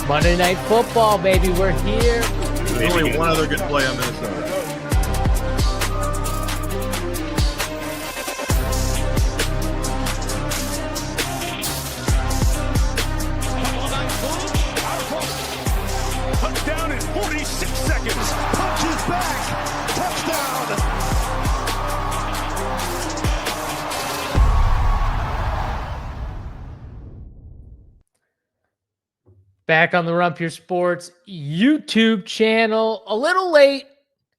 Monday Night Football, baby. We're here. There's only one other good play on Minnesota. Touchdown in 46 seconds. Punches back. Touchdown. Back on the Rump Your Sports YouTube channel. A little late,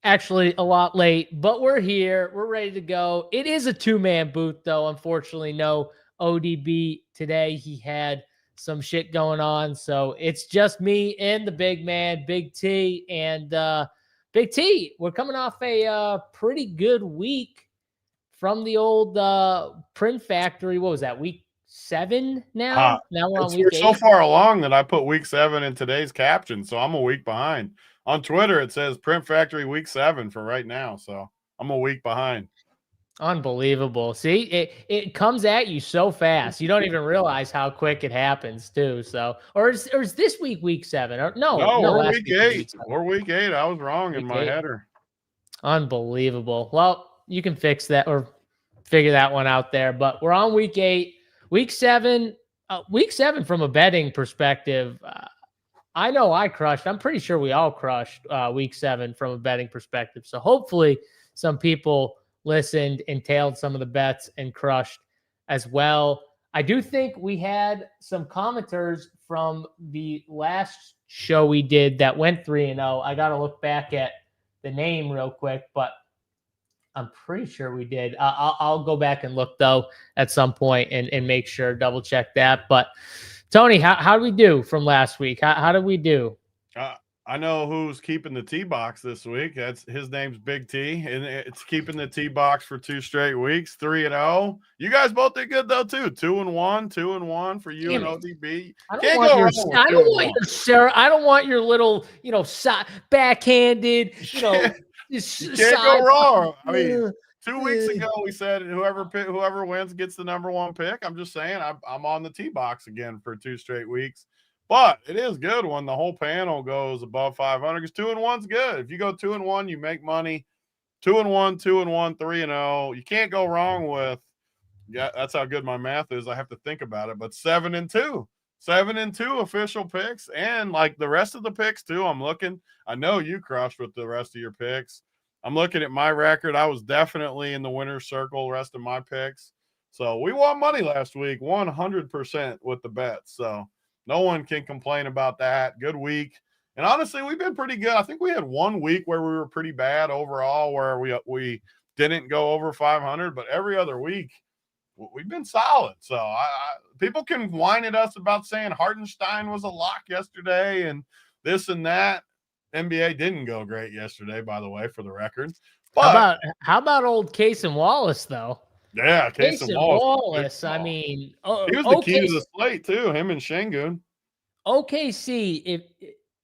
actually a lot late, but we're here. We're ready to go. It is a two-man booth, though. Unfortunately, no ODB today. He had some shit going on, so it's just me and the big man, Big T. And Big T, we're coming off a pretty good week from the old print factory. What was that, week 7 now? Now we're on week 8. So far along that I put week 7 in today's caption, so I'm a week behind. On Twitter, it says Print Factory week 7 for right now, so I'm a week behind. Unbelievable. See, it comes at you so fast. You don't even realize how quick it happens, too. So, or is this week 7? Or, no, we're week 8. We're week 8. I was wrong in my header. Unbelievable. Well, you can fix that or figure that one out there. But we're on week 8. Week 7 from a betting perspective, I know I crushed. I'm pretty sure we all crushed week 7 from a betting perspective. So hopefully some people listened and tailed some of the bets and crushed as well. I do think we had some commenters from the last show we did that went 3-0. I got to look back at the name real quick, but I'm pretty sure we did. I'll go back and look, though, at some point and make sure, double check that. But, Tony, how did we do from last week? How did we do? I know who's keeping the T box this week. His name's Big T, and it's keeping the T box for 2 straight weeks, 3-0. You guys both did good, though, too. 2-1, 2-1 for you and ODB. I don't want your little, backhanded, You can't go wrong. I mean, 2 weeks ago we said whoever wins gets the number 1 pick. I'm just saying I'm on the T box again for 2 straight weeks. But it is good when the whole panel goes above 500 because 2-1's good. If you go 2-1, you make money. 2-1, 2-1, 3-0. You can't go wrong with. Yeah, that's how good my math is. I have to think about it. But 7-2. 7-2 official picks, and like the rest of the picks too. I'm looking. I know you crushed with the rest of your picks. I'm looking at my record. I was definitely in the winner's circle. The rest of my picks. So we won money last week, 100% with the bets. So no one can complain about that. Good week, and honestly, we've been pretty good. I think we had 1 week where we were pretty bad overall, where we didn't go over 500, but every other week we've been solid. So people can whine at us about saying Hartenstein was a lock yesterday and this and that. NBA didn't go great yesterday, by the way, for the record. But how about old Case and Wallace, though? Yeah, Case and Wallace. I mean, he was the key to the slate too. Him and Şengün. OKC, if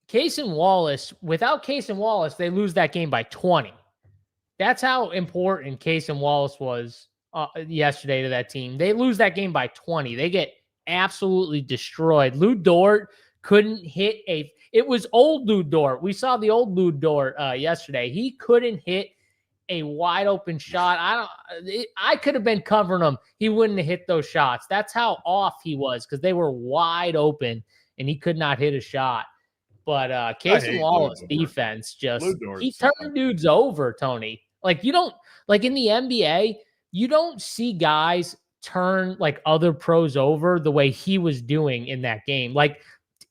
Case and Wallace, without Case and Wallace, they lose that game by 20. That's how important Case and Wallace was yesterday to that team. They lose that game by 20. They get absolutely destroyed. Lou Dort couldn't hit it was old Lou Dort. We saw the old Lou Dort yesterday. He couldn't hit a wide open shot. I could have been covering him. He wouldn't have hit those shots. That's how off he was because they were wide open and he could not hit a shot. But Casey Wallace defense he turned dudes over, Tony. Like you don't in the NBA, you don't see guys turn like other pros over the way he was doing in that game. Like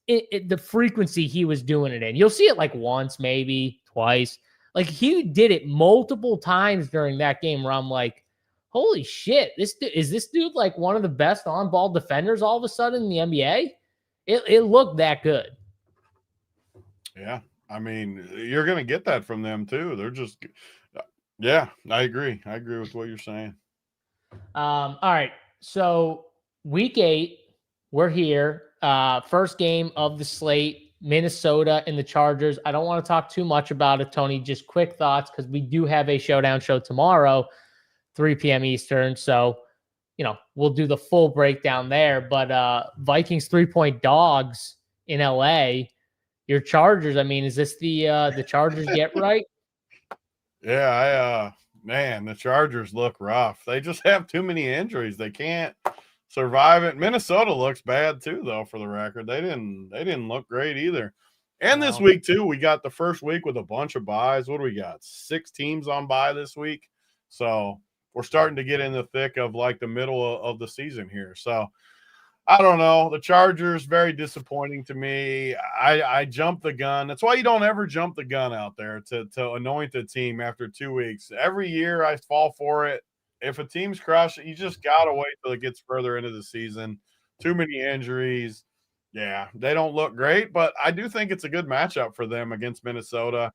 the frequency he was doing it in. You'll see it like once, maybe twice. Like he did it multiple times during that game where I'm like, holy shit, is this dude like one of the best on-ball defenders all of a sudden in the NBA? It looked that good. Yeah. I mean, you're going to get that from them too. They're just, yeah, I agree. I agree with what you're saying. All right. So week 8, we're here. First game of the slate, Minnesota and the Chargers. I don't want to talk too much about it, Tony. Just quick thoughts because we do have a showdown show tomorrow, 3 p.m. Eastern. So, we'll do the full breakdown there. But Vikings 3-point dogs in LA. Your Chargers, I mean, is this the Chargers get right? Yeah, man, the Chargers look rough. They just have too many injuries. They can't survive it. Minnesota looks bad too, though, for the record. They didn't look great either. And this week, too, we got the first week with a bunch of buys. What do we got? 6 teams on bye this week. So we're starting to get in the thick of like the middle of the season here. So I don't know. The Chargers, very disappointing to me. I jumped the gun. That's why you don't ever jump the gun out there to anoint the team after 2 weeks. Every year I fall for it. If a team's crushed, you just got to wait till it gets further into the season. Too many injuries. Yeah, they don't look great, but I do think it's a good matchup for them against Minnesota.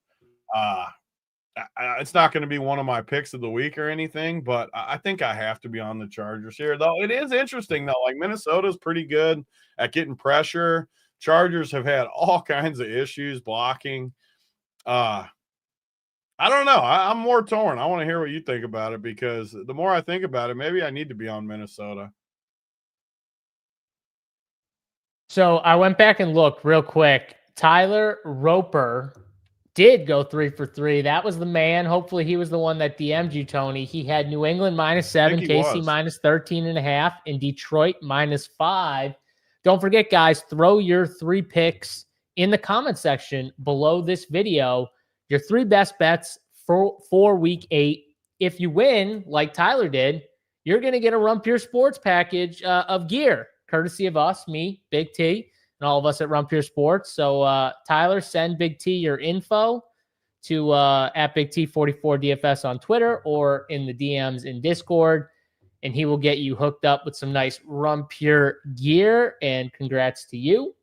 It's not going to be one of my picks of the week or anything, but I think I have to be on the Chargers here. Though it is interesting, though. Like Minnesota's pretty good at getting pressure. Chargers have had all kinds of issues blocking. I don't know. I'm more torn. I want to hear what you think about it because the more I think about it, maybe I need to be on Minnesota. So I went back and looked real quick. Tyler Roper did go 3 for 3. That was the man. Hopefully he was the one that DM'd you, Tony. He had New England -7, KC -13.5, and Detroit -5. Don't forget, guys, throw your 3 picks in the comment section below this video. Your 3 best bets for week 8. If you win, like Tyler did, you're going to get a Run Pure Sports package of gear, courtesy of us, me, Big T, and all of us at Run Pure Sports. So, Tyler, send Big T your info to at Big T44 DFS on Twitter or in the DMs in Discord, and he will get you hooked up with some nice Run Pure gear. And congrats to you.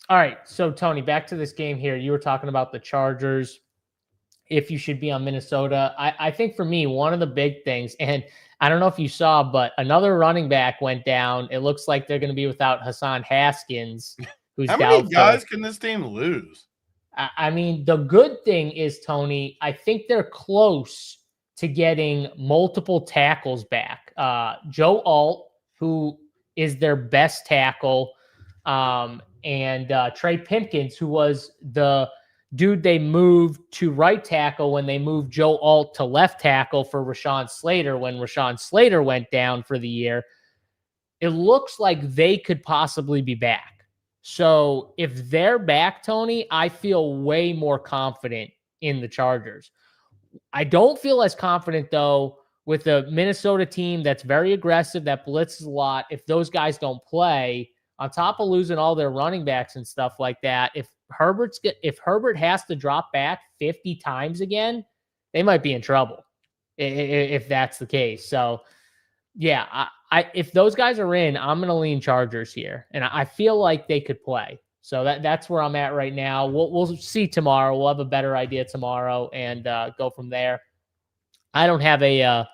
All right, so Tony, back to this game here. You were talking about the Chargers, if you should be on Minnesota. I think for me, one of the big things, and I don't know if you saw, but another running back went down. It looks like they're going to be without Hassan Haskins, who's How many doubtful. guys can this team lose? I mean, the good thing is, Tony, I think they're close to getting multiple tackles back. Joe Alt, who is their best tackle, and Trey Pipkins, who was the dude they moved to right tackle when they moved Joe Alt to left tackle for Rashawn Slater when Rashawn Slater went down for the year. It looks like they could possibly be back. So if they're back, Tony, I feel way more confident in the Chargers. I don't feel as confident, though, with a Minnesota team that's very aggressive, that blitzes a lot. If those guys don't play, on top of losing all their running backs and stuff like that, if Herbert has to drop back 50 times again, they might be in trouble if that's the case. So, yeah, if those guys are in, I'm going to lean Chargers here, and I feel like they could play. So that's where I'm at right now. We'll see tomorrow. We'll have a better idea tomorrow and go from there. I don't have a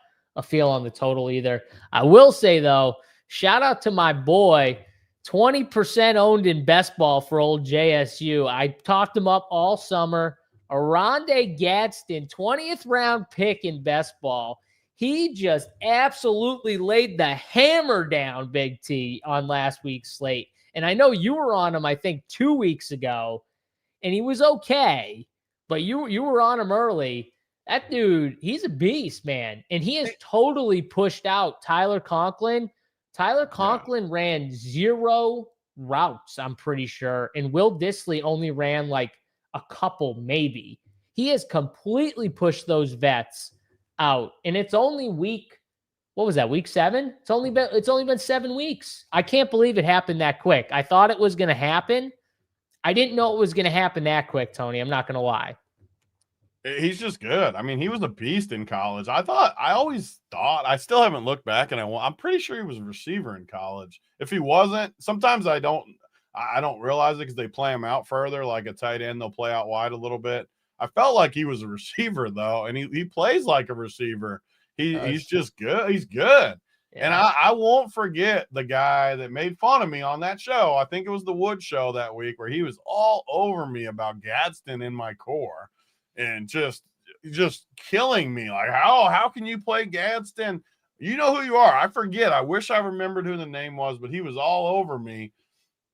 feel on the total either. I will say, though, shout out to my boy, 20% owned in best ball for old JSU. I talked him up all summer. Aronde Gadston, 20th round pick in best ball. He just absolutely laid the hammer down, Big T, on last week's slate. And I know you were on him, I think, 2 weeks ago, and he was okay, but you were on him early. That dude, he's a beast, man. And he has totally pushed out Tyler Conklin. Tyler Conklin ran 0 routes, I'm pretty sure. And Will Dissly only ran like a couple, maybe. He has completely pushed those vets out. And it's only week, what was that, week 7? It's only been 7 weeks. I can't believe it happened that quick. I thought it was going to happen. I didn't know it was going to happen that quick, Tony. I'm not going to lie. He's just good. I mean, he was a beast in college. I always thought, I still haven't looked back, and I'm pretty sure he was a receiver in college. If he wasn't, sometimes I don't realize it because they play him out further, like a tight end. They'll play out wide a little bit. I felt like he was a receiver, though, and he plays like a receiver. He's just good. He's good. Yeah. And I won't forget the guy that made fun of me on that show. I think it was the Wood show that week where he was all over me about Gadston in my core. And just killing me. Like, how can you play Gadston? You know who you are. I forget. I wish I remembered who the name was, but he was all over me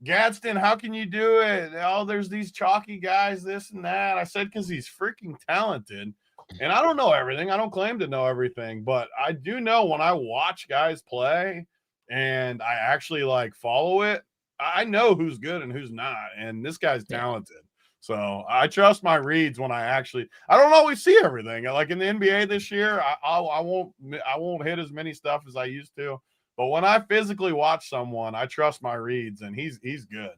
Gadston, how can you do it? Oh, there's these chalky guys, this and that. I said, because he's freaking talented. And I don't know everything. I don't claim to know everything, but I do know when I watch guys play and I actually like follow it, I know who's good and who's not. And this guy's talented. So I trust my reads when I don't always see everything. Like in the NBA this year, I won't hit as many stuff as I used to. But when I physically watch someone, I trust my reads, and he's good.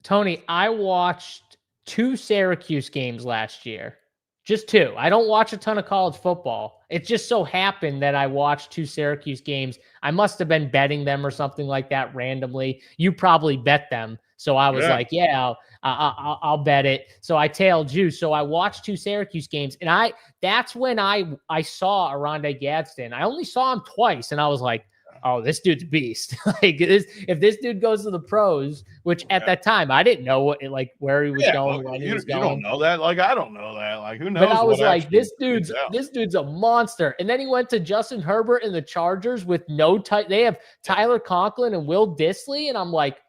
Tony, I watched 2 Syracuse games last year. Just 2. I don't watch a ton of college football. It just so happened that I watched 2 Syracuse games. I must have been betting them or something like that randomly. You probably bet them. So I was like, yeah, I'll bet it. So I tailed you. So I watched 2 Syracuse games, and that's when I saw Oronde Gadsden. I only saw him twice, and I was like, oh, this dude's a beast. If this dude goes to the pros, which at that time I didn't know where he was going. When he was going. You don't know that. Like, I don't know that. Like, who knows? But I was like, this dude's a monster. And then he went to Justin Herbert and the Chargers with no tight. They have Tyler Conklin and Will Dissly, and I'm like,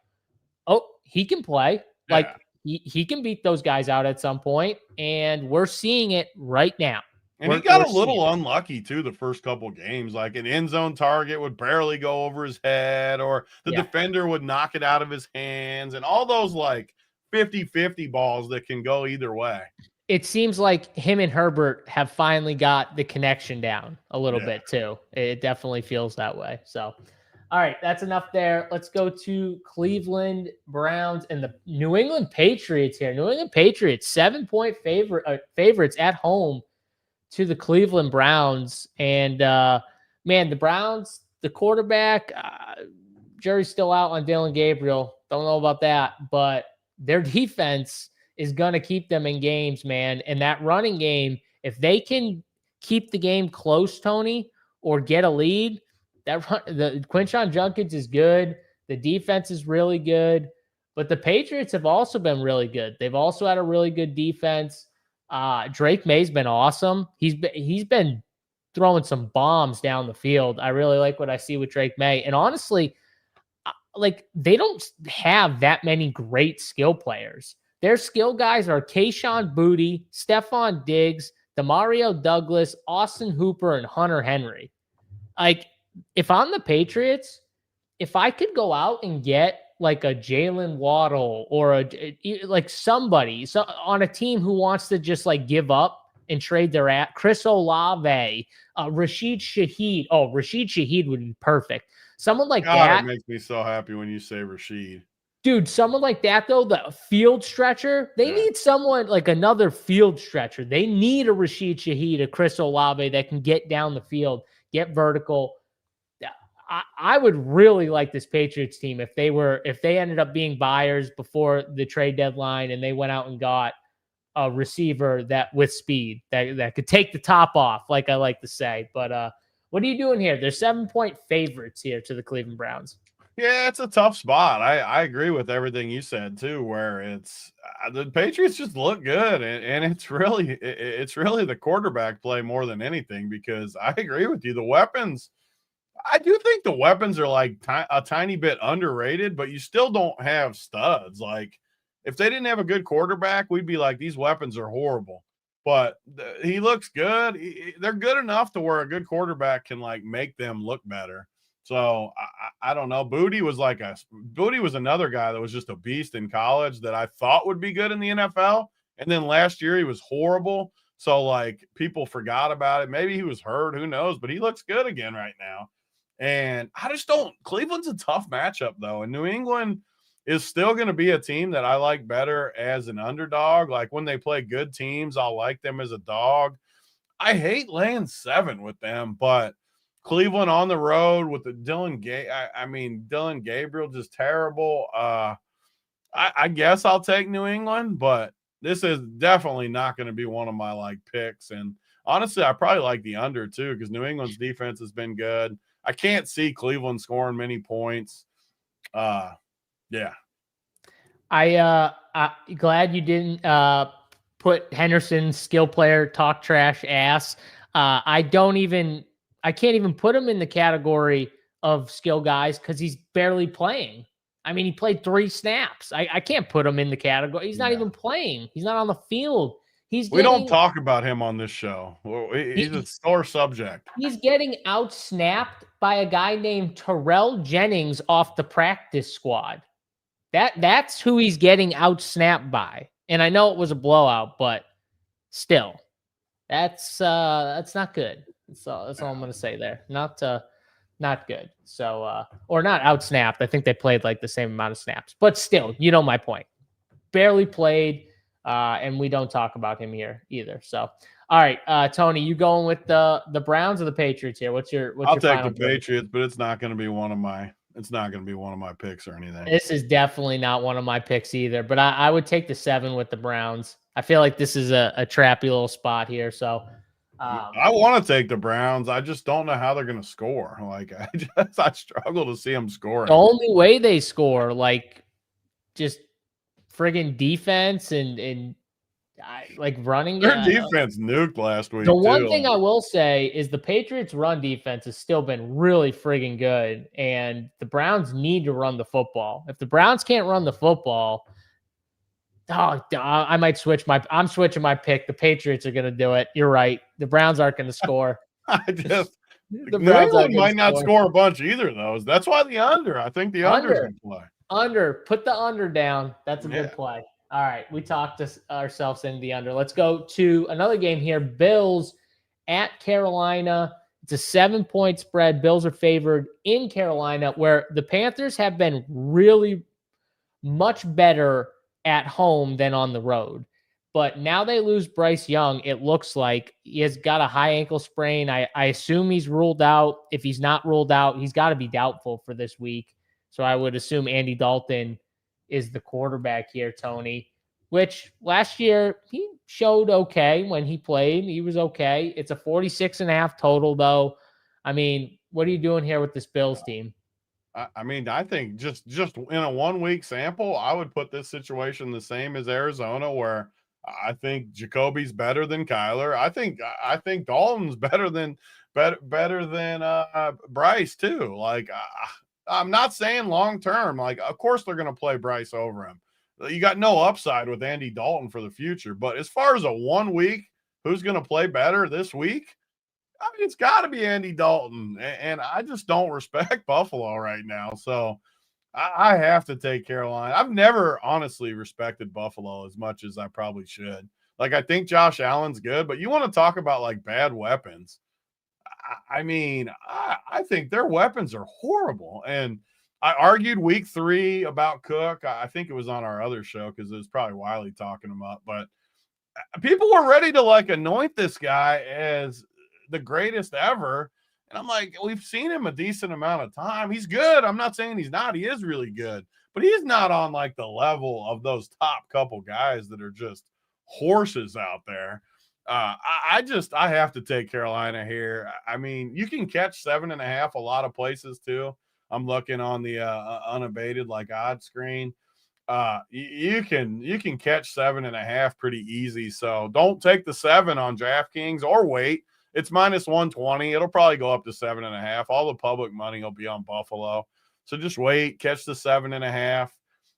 oh, he can play. Yeah. Like he can beat those guys out at some point, and we're seeing it right now. And he got a little unlucky, too, the first couple games. Like an end zone target would barely go over his head, or the defender would knock it out of his hands, and all those like 50-50 balls that can go either way. It seems like him and Herbert have finally got the connection down a little bit, too. It definitely feels that way. So, all right, that's enough there. Let's go to Cleveland Browns and the New England Patriots here. New England Patriots, 7-point favorites at home to the Cleveland Browns. And man, the Browns, the quarterback, jury's still out on Dylan Gabriel. Don't know about that, but their defense is going to keep them in games, man. And that running game, if they can keep the game close, Tony, or get a lead, the Quinshon Judkins is good. The defense is really good, but the Patriots have also been really good. They've also had a really good defense. Drake May's been awesome. He's been throwing some bombs down the field. I really like what I see with Drake May. And honestly, like they don't have that many great skill players. Their skill guys are Kayshon Boutte, Stephon Diggs, Demario Douglas, Austin Hooper, and Hunter Henry. Like, if I'm the Patriots, if I could go out and get like a Jalen Waddle or somebody on a team who wants to just like give up and trade their Chris Olave, Rashid Shaheed. Oh, Rashid Shaheed would be perfect. Someone like that. It makes me so happy when you say Rashid. Dude, someone like that, though, the field stretcher, they need someone like another field stretcher. They need a Rashid Shaheed, a Chris Olave that can get down the field, get vertical. I would really like this Patriots team if they ended up being buyers before the trade deadline and they went out and got a receiver that with speed that could take the top off, like I like to say. But what are you doing here? They're 7-point favorites here to the Cleveland Browns. Yeah, it's a tough spot. I agree with everything you said too, where it's the Patriots just look good, and it's really the quarterback play more than anything, because I agree with you. The weapons, I do think the weapons are like a tiny bit underrated, but you still don't have studs. Like if they didn't have a good quarterback, we'd be like, these weapons are horrible. But he looks good. They're good enough to where a good quarterback can like make them look better. So I don't know. Boutte was another guy that was just a beast in college that I thought would be good in the NFL. And then last year he was horrible. So like people forgot about it. Maybe he was hurt. Who knows? But he looks good again right now. And I just don't. Cleveland's a tough matchup though. And New England is still going to be a team that I like better as an underdog. Like when they play good teams, I'll like them as a dog. I hate laying 7 with them, but Cleveland on the road with the Dylan Gabriel just terrible. I guess I'll take New England, but this is definitely not going to be one of my like picks. And honestly, I probably like the under too, because New England's defense has been good. I can't see Cleveland scoring many points. Yeah. I'm glad you didn't put Henderson's skill player talk trash ass. I can't even put him in the category of skill guys because he's barely playing. I mean, he played 3 snaps. I can't put him in the category. He's not even playing. He's not on the field. We don't talk about him on this show. He's a sore subject. He's getting out-snapped by a guy named Terrell Jennings off the practice squad. That's who he's getting out-snapped by. And I know it was a blowout, but still, that's not good. That's all I'm going to say there. Not good. So, or not out-snapped. I think they played like the same amount of snaps. But still, you know my point. Barely played, and we don't talk about him here either. So, all right, Tony, you going with the Browns or the Patriots here? I'll take the Patriots, but it's not going to be one of my picks or anything. This is definitely not one of my picks either, but I would take the 7 with the Browns. I feel like this is a trappy little spot here. So I want to take the Browns. I just don't know how they're going to score. Like I struggle to see them scoring. The only way they score, like just friggin' defense and like running. Their defense nuked last week. The one thing I will say is the Patriots' run defense has still been really friggin' good, and the Browns need to run the football. If the Browns can't run the football, I might switch I'm switching my pick. The Patriots are going to do it. You're right. The Browns aren't going to score. The Browns might not score a bunch either of those. That's why the under. I think the under is going to play. Under. Put the under down. That's a good play. All right, we talked ourselves into the under. Let's go to another game here. Bills at Carolina. It's a 7-point spread. Bills are favored in Carolina, where the Panthers have been really much better at home than on the road. But now they lose Bryce Young. It looks like he has got a high ankle sprain. I assume he's ruled out. If he's not ruled out, he's got to be doubtful for this week. So I would assume Andy Dalton is the quarterback here, Tony, which last year he showed okay when he played. He was okay. It's a 46.5 total, though. I mean, what are you doing here with this Bills team? I mean, I think just in a 1-week sample, I would put this situation the same as Arizona, where I think Jacoby's better than Kyler. I think Dalton's better than Bryce too. Like I'm not saying long term. Like, of course they're going to play Bryce over him. You got no upside with Andy Dalton for the future. But as far as a 1 week, who's going to play better this week? I mean, it's got to be Andy Dalton. And I just don't respect Buffalo right now. So I have to take Carolina. I've never honestly respected Buffalo as much as I probably should. Like, I think Josh Allen's good, but you want to talk about like bad weapons. I mean, I think their weapons are horrible. And I argued week 3 about Cook. I think it was on our other show because it was probably Wiley talking him up. But people were ready to like anoint this guy as the greatest ever. And I'm like, we've seen him a decent amount of time. He's good. I'm not saying he's not. He is really good. But he's not on like the level of those top couple guys that are just horses out there. I have to take Carolina here. I mean, you can catch 7.5 a lot of places too. I'm looking on the unabated like odd screen. You can catch 7.5 pretty easy. So don't take the 7 on DraftKings or wait. It's -120. It'll probably go up to 7.5. All the public money will be on Buffalo. So just wait, catch the 7.5.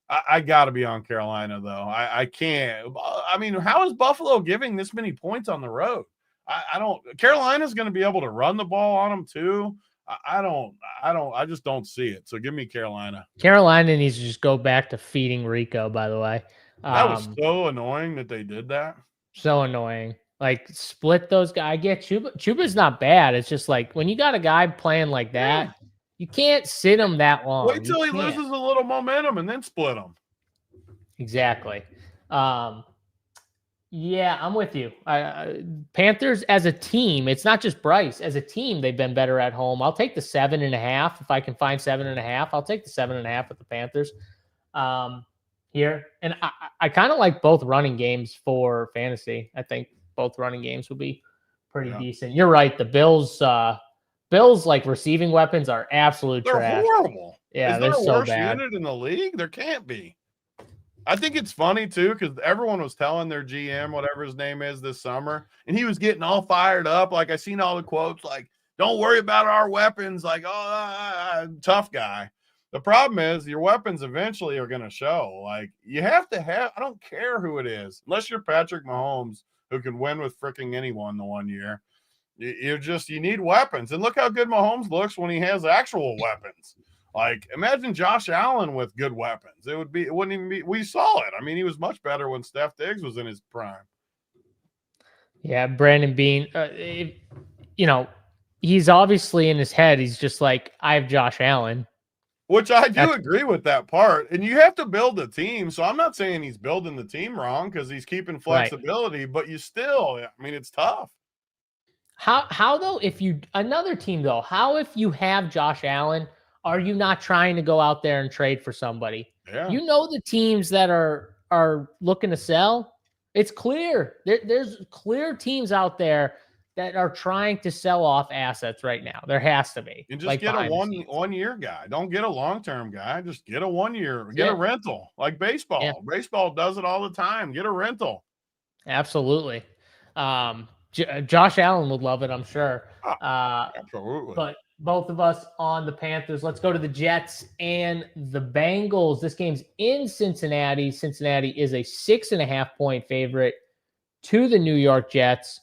I got to be on Carolina, though. I can't. I mean, how is Buffalo giving this many points on the road? I don't. Carolina's going to be able to run the ball on them, too. I just don't see it. So give me Carolina. Carolina needs to just go back to feeding Rico, by the way. That was so annoying that they did that. So annoying. Like, split those guys. I get Chuba. Chuba's not bad. It's just like when you got a guy playing like that, you can't sit him that long. Wait till he loses a little momentum and then split him. Exactly. Yeah, I'm with you. Panthers as a team, it's not just Bryce. As a team, they've been better at home. I'll take the 7.5 if I can find 7.5. I'll take the 7.5 with the Panthers here. And I kind of like both running games for fantasy. I think both running games will be pretty decent. You're right. The Bills like receiving weapons are absolute trash. They're horrible. Yeah, they're so worst bad. Unit in the league? There can't be. I think it's funny too because everyone was telling their GM, whatever his name is, this summer, and he was getting all fired up. Like I seen all the quotes, like "Don't worry about our weapons," like "Oh, tough guy." The problem is your weapons eventually are going to show. Like, you have to have, I don't care who it is, unless you're Patrick Mahomes, who can win with freaking anyone the one year. You need weapons. And look how good Mahomes looks when he has actual weapons. Like, imagine Josh Allen with good weapons. It wouldn't even be, we saw it. I mean, he was much better when Steph Diggs was in his prime. Yeah, Brandon Bean, he's obviously in his head. He's just like, I have Josh Allen. Which I do agree with that part. And you have to build a team. So I'm not saying he's building the team wrong because he's keeping flexibility, but you still, I mean, it's tough. How though, if you have Josh Allen, are you not trying to go out there and trade for somebody? Yeah. The teams that are looking to sell, it's clear. There's clear teams out there that are trying to sell off assets right now. There has to be. And just get a one year guy. Don't get a long-term guy. Just get a 1 year, get a rental like baseball. Yeah. Baseball does it all the time. Get a rental. Absolutely. Josh Allen would love it, I'm sure. Absolutely. But both of us on the Panthers. Let's go to the Jets and the Bengals. This game's in Cincinnati. Cincinnati is a 6.5-point favorite to the New York Jets,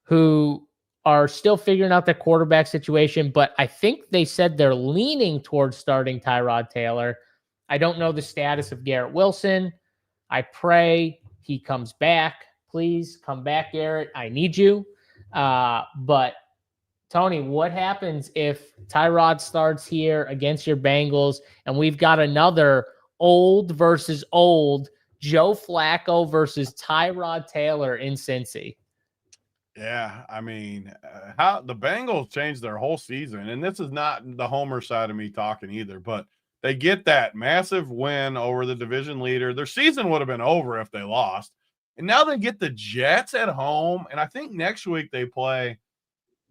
who are still figuring out their quarterback situation, but I think they said they're leaning towards starting Tyrod Taylor. I don't know the status of Garrett Wilson. I pray he comes back. Please come back, Garrett. I need you. But Tony, what happens if Tyrod starts here against your Bengals and we've got another old versus old, Joe Flacco versus Tyrod Taylor in Cincy? Yeah, I mean, how the Bengals changed their whole season, and this is not the homer side of me talking either, but they get that massive win over the division leader. Their season would have been over if they lost, and now they get the Jets at home, and I think next week they play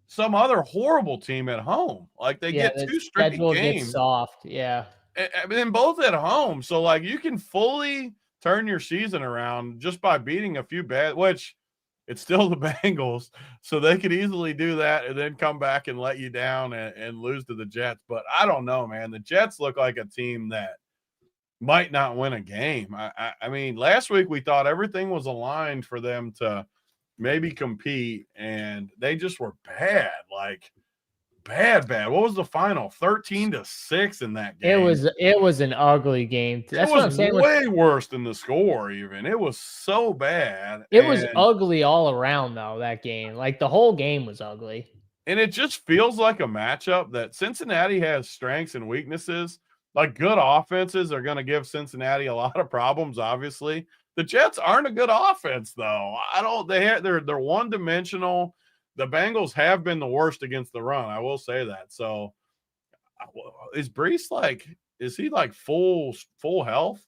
some other horrible team at home. Like, they get two straight games. Gets soft, yeah. And then both at home, so like you can fully turn your season around just by beating a few bad, which – it's still the Bengals, so they could easily do that and then come back and let you down and lose to the Jets. But I don't know, man. The Jets look like a team that might not win a game. I mean, last week we thought everything was aligned for them to maybe compete, and they just were bad. Like, bad. What was the final? 13-6 in that game. It was an ugly game. That's what I'm saying. Way worse than the score even. It was so bad. It was ugly all around though, that game. Like, the whole game was ugly. And it just feels like a matchup that Cincinnati has strengths and weaknesses. Like, good offenses are going to give Cincinnati a lot of problems, obviously. The Jets aren't a good offense though. They're one-dimensional. The Bengals have been the worst against the run. I will say that. So is Brees is he full health?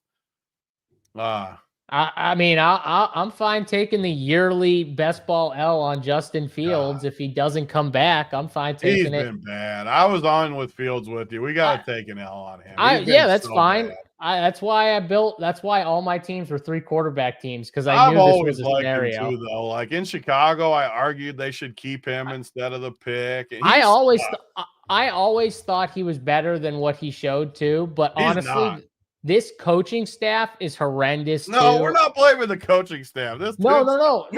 I mean, I'm fine taking the yearly best ball L on Justin Fields. If he doesn't come back, I'm fine taking it. He's been bad. I was on with Fields with you. We got to take an L on him. That's fine. That's why all my teams were 3 quarterback teams, because I knew this was a scenario. Him too, though. Like, in Chicago, I argued they should keep him instead of the pick. I always thought he was better than what he showed too, but honestly, this coaching staff is horrendous. No, we're not blaming the coaching staff. No.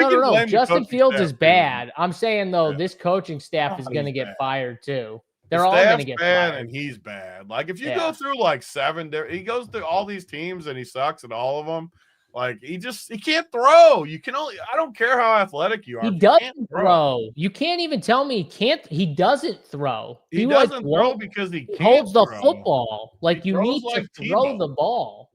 Justin Fields is bad. I'm saying though, this coaching staff is going to get fired too. They're all going to get bad, fired. and he's bad. Like, if you go through like 7, he goes through all these teams and he sucks at all of them. Like, he can't throw. I don't care how athletic you are. He doesn't throw. You can't even tell me he doesn't throw. He doesn't throw because he can't holds the throw. Football. Like, you need to throw the ball.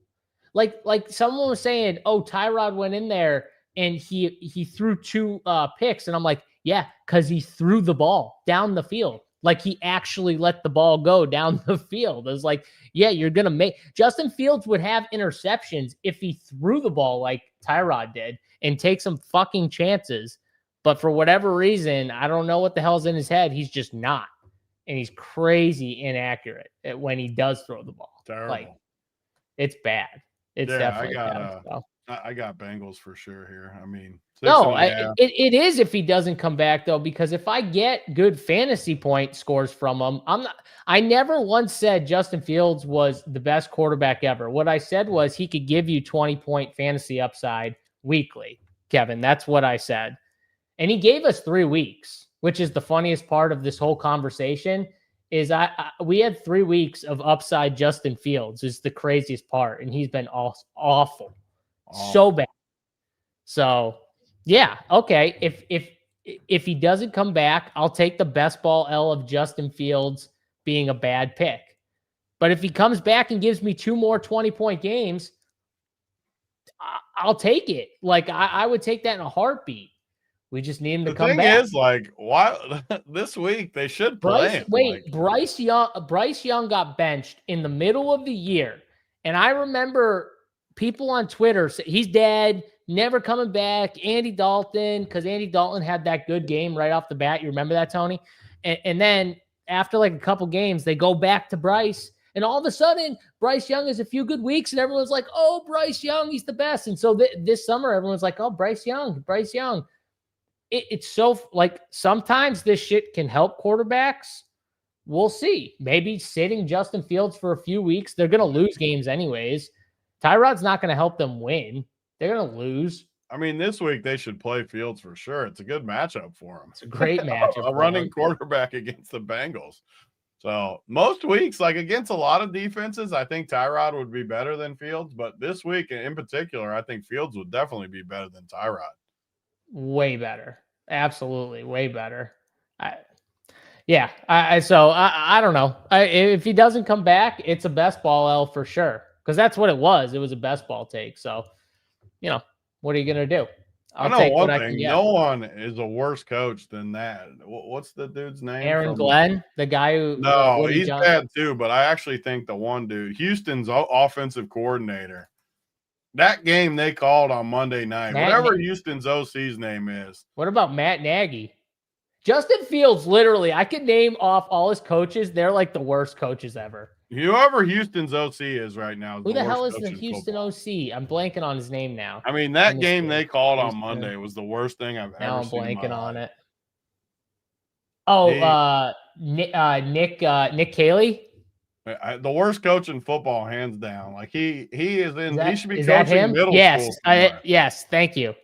Like someone was saying, oh, Tyrod went in there and he threw 2 picks. And I'm like, yeah, because he threw the ball down the field. Like, he actually let the ball go down the field. It was like, yeah, you're going to make – Justin Fields would have interceptions if he threw the ball like Tyrod did and take some fucking chances. But for whatever reason, I don't know what the hell's in his head. He's just not. And he's crazy inaccurate when he does throw the ball. Terrible. Like, it's bad. It's Yeah, definitely them. So. I got Bengals for sure here. I mean, No, it is if he doesn't come back though, because if I get good fantasy point scores from him, I never once said Justin Fields was the best quarterback ever. What I said was he could give you 20-point fantasy upside weekly, Kevin. That's what I said. And he gave us 3 weeks, which is the funniest part of this whole conversation is we had 3 weeks of upside Justin Fields is the craziest part. And he's been awful. So bad. So yeah, okay. If he doesn't come back, I'll take the best ball L of Justin Fields being a bad pick. But if he comes back and gives me 2 more 20-point games, I'll take it. Like I would take that in a heartbeat. We just need him to come back. The thing is, like, why this week they should play him. Wait, Bryce Young got benched in the middle of the year, and I remember people on Twitter say he's dead, never coming back. Andy Dalton, because Andy Dalton had that good game right off the bat. You remember that, Tony? And then after like a couple games, they go back to Bryce, and all of a sudden, Bryce Young has a few good weeks, and everyone's like, "Oh, Bryce Young, he's the best." And so this summer, everyone's like, "Oh, Bryce Young." It's so like sometimes this shit can help quarterbacks. We'll see. Maybe sitting Justin Fields for a few weeks. They're going to lose games anyways. Tyrod's not going to help them win. They're going to lose. I mean, this week they should play Fields for sure. It's a good matchup for him. It's a great matchup. A running quarterback against the Bengals. So most weeks, like against a lot of defenses, I think Tyrod would be better than Fields. But this week in particular, I think Fields would definitely be better than Tyrod. Way better. Absolutely. Way better. So I don't know. If he doesn't come back, it's a best ball L for sure. Because that's what it was. It was a best ball take. So, what are you going to do? I know one thing. No one is a worse coach than that. What's the dude's name? Aaron Glenn, the guy who. No, he's bad too. But I actually think the one dude, Houston's offensive coordinator, that game they called on Monday night, whatever Houston's OC's name is. What about Matt Nagy? Justin Fields, literally, I could name off all his coaches. They're like the worst coaches ever. Whoever Houston's OC is right now. Who the hell is the Houston OC? I'm blanking on his name now. I mean, that game they called on Monday was the worst thing I've ever seen. Now I'm blanking on it. Oh, Nick Caley. The worst coach in football, hands down. Like he should be coaching middle school. Yes, thank you.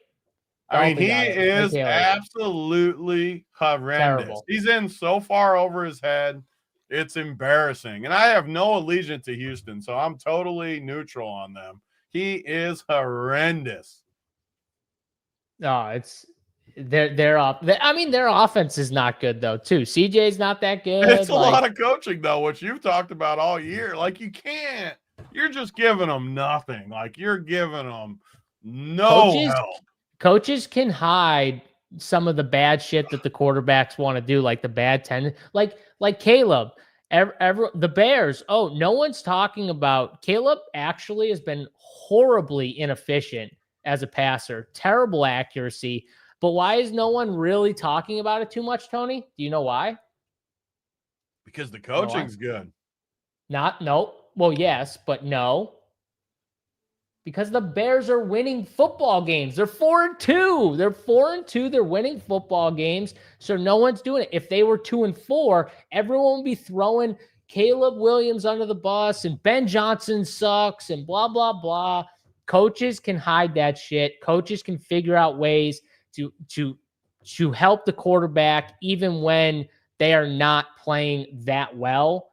I mean, he is absolutely horrendous. Terrible. He's in so far over his head. It's embarrassing. And I have no allegiance to Houston, so I'm totally neutral on them. He is horrendous. No, they're off. I mean, their offense is not good though, too. CJ's not that good. It's a lot of coaching though, which you've talked about all year. Like you're just giving them nothing. Like you're giving them no help. Coaches can hide some of the bad shit that the quarterbacks want to do, like the bad tendency, like Caleb. The Bears. Oh, no one's talking about Caleb. Actually, has been horribly inefficient as a passer. Terrible accuracy. But why is no one really talking about it too much, Tony? Do you know why? Because the coaching's good. No. Well, yes, but no. Because the Bears are winning football games. They're 4-2. They're 4-2. They're winning football games. So no one's doing it. If they were 2-4, everyone would be throwing Caleb Williams under the bus and Ben Johnson sucks and blah, blah, blah. Coaches can hide that shit. Coaches can figure out ways to help the quarterback even when they are not playing that well.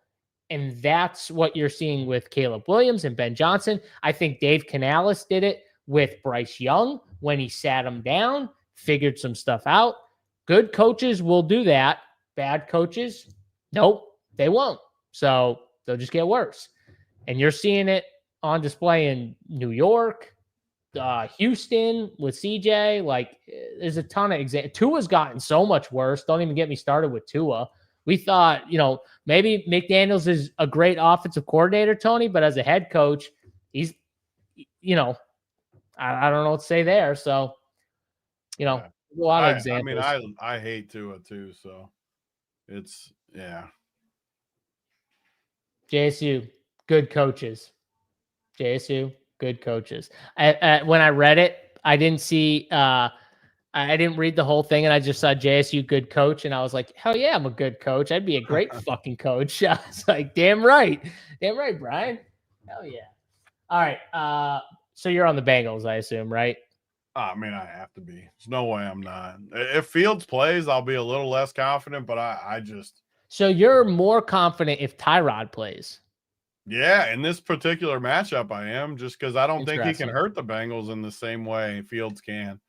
And that's what you're seeing with Caleb Williams and Ben Johnson. I think Dave Canales did it with Bryce Young when he sat him down, figured some stuff out. Good coaches will do that. Bad coaches, nope, they won't. So they'll just get worse. And you're seeing it on display in New York, Houston with CJ. Like, there's a ton of examples. Tua's gotten so much worse. Don't even get me started with Tua. We thought, maybe McDaniels is a great offensive coordinator, Tony, but as a head coach, he's, I don't know what to say there. So, a lot of examples. I mean, I hate Tua too. So it's, yeah. JSU, good coaches. JSU, Good coaches. When I read it, I didn't see. I didn't read the whole thing, and I just saw JSU good coach, and I was like, hell yeah, I'm a good coach. I'd be a great fucking coach. I was like, damn right, Brian. Hell yeah. All right. So you're on the Bengals, I assume, right? I mean, I have to be. There's no way I'm not. If Fields plays, I'll be a little less confident, but I just. So you're more confident if Tyrod plays. Yeah, in this particular matchup, I am, just because I don't think he can hurt the Bengals in the same way Fields can.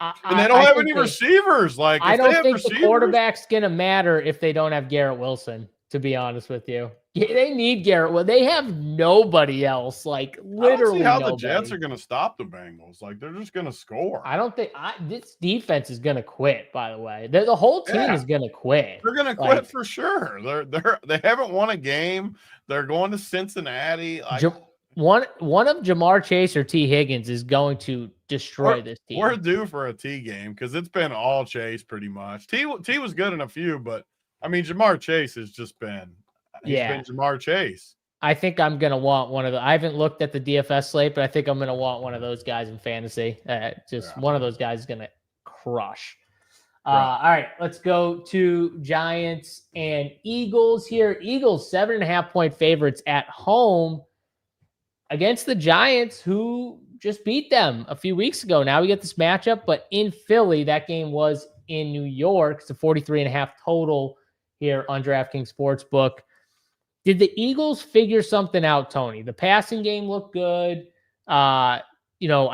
And they don't have any receivers. Like, I don't think the quarterback's going to matter if they don't have Garrett Wilson, to be honest with you. They need Garrett. Well, they have nobody else. Like, literally, I don't see how the Jets are going to stop the Bengals. Like, they're just going to score. I don't think this defense is going to quit. By the way, the whole team is going to quit. They're going to quit for sure. They haven't won a game. They're going to Cincinnati. One of Jamar Chase or T. Higgins is going to destroy this team. We're due for a T game because it's been all Chase pretty much. T was good in a few, but I mean, Jamar Chase has just been. He's been Jamar Chase. I think I'm going to want one of the – I haven't looked at the DFS slate, but I think I'm going to want one of those guys in fantasy. One of those guys is going to crush. All right, let's go to Giants and Eagles here. Eagles, 7.5-point favorites at home against the Giants, who just beat them a few weeks ago. Now we get this matchup, but in Philly, that game was in New York. It's a 43.5 total here on DraftKings Sportsbook. Did the Eagles figure something out, Tony? The passing game looked good. I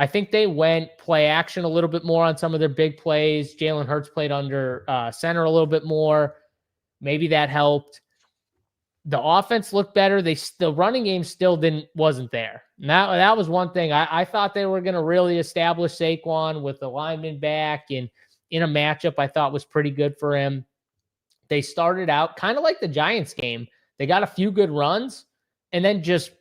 think they went play action a little bit more on some of their big plays. Jalen Hurts played under center a little bit more. Maybe that helped. The offense looked better. The running game still wasn't there. And that was one thing. I thought they were going to really establish Saquon with the lineman back and in a matchup I thought was pretty good for him. They started out kind of like the Giants game. They got a few good runs and then just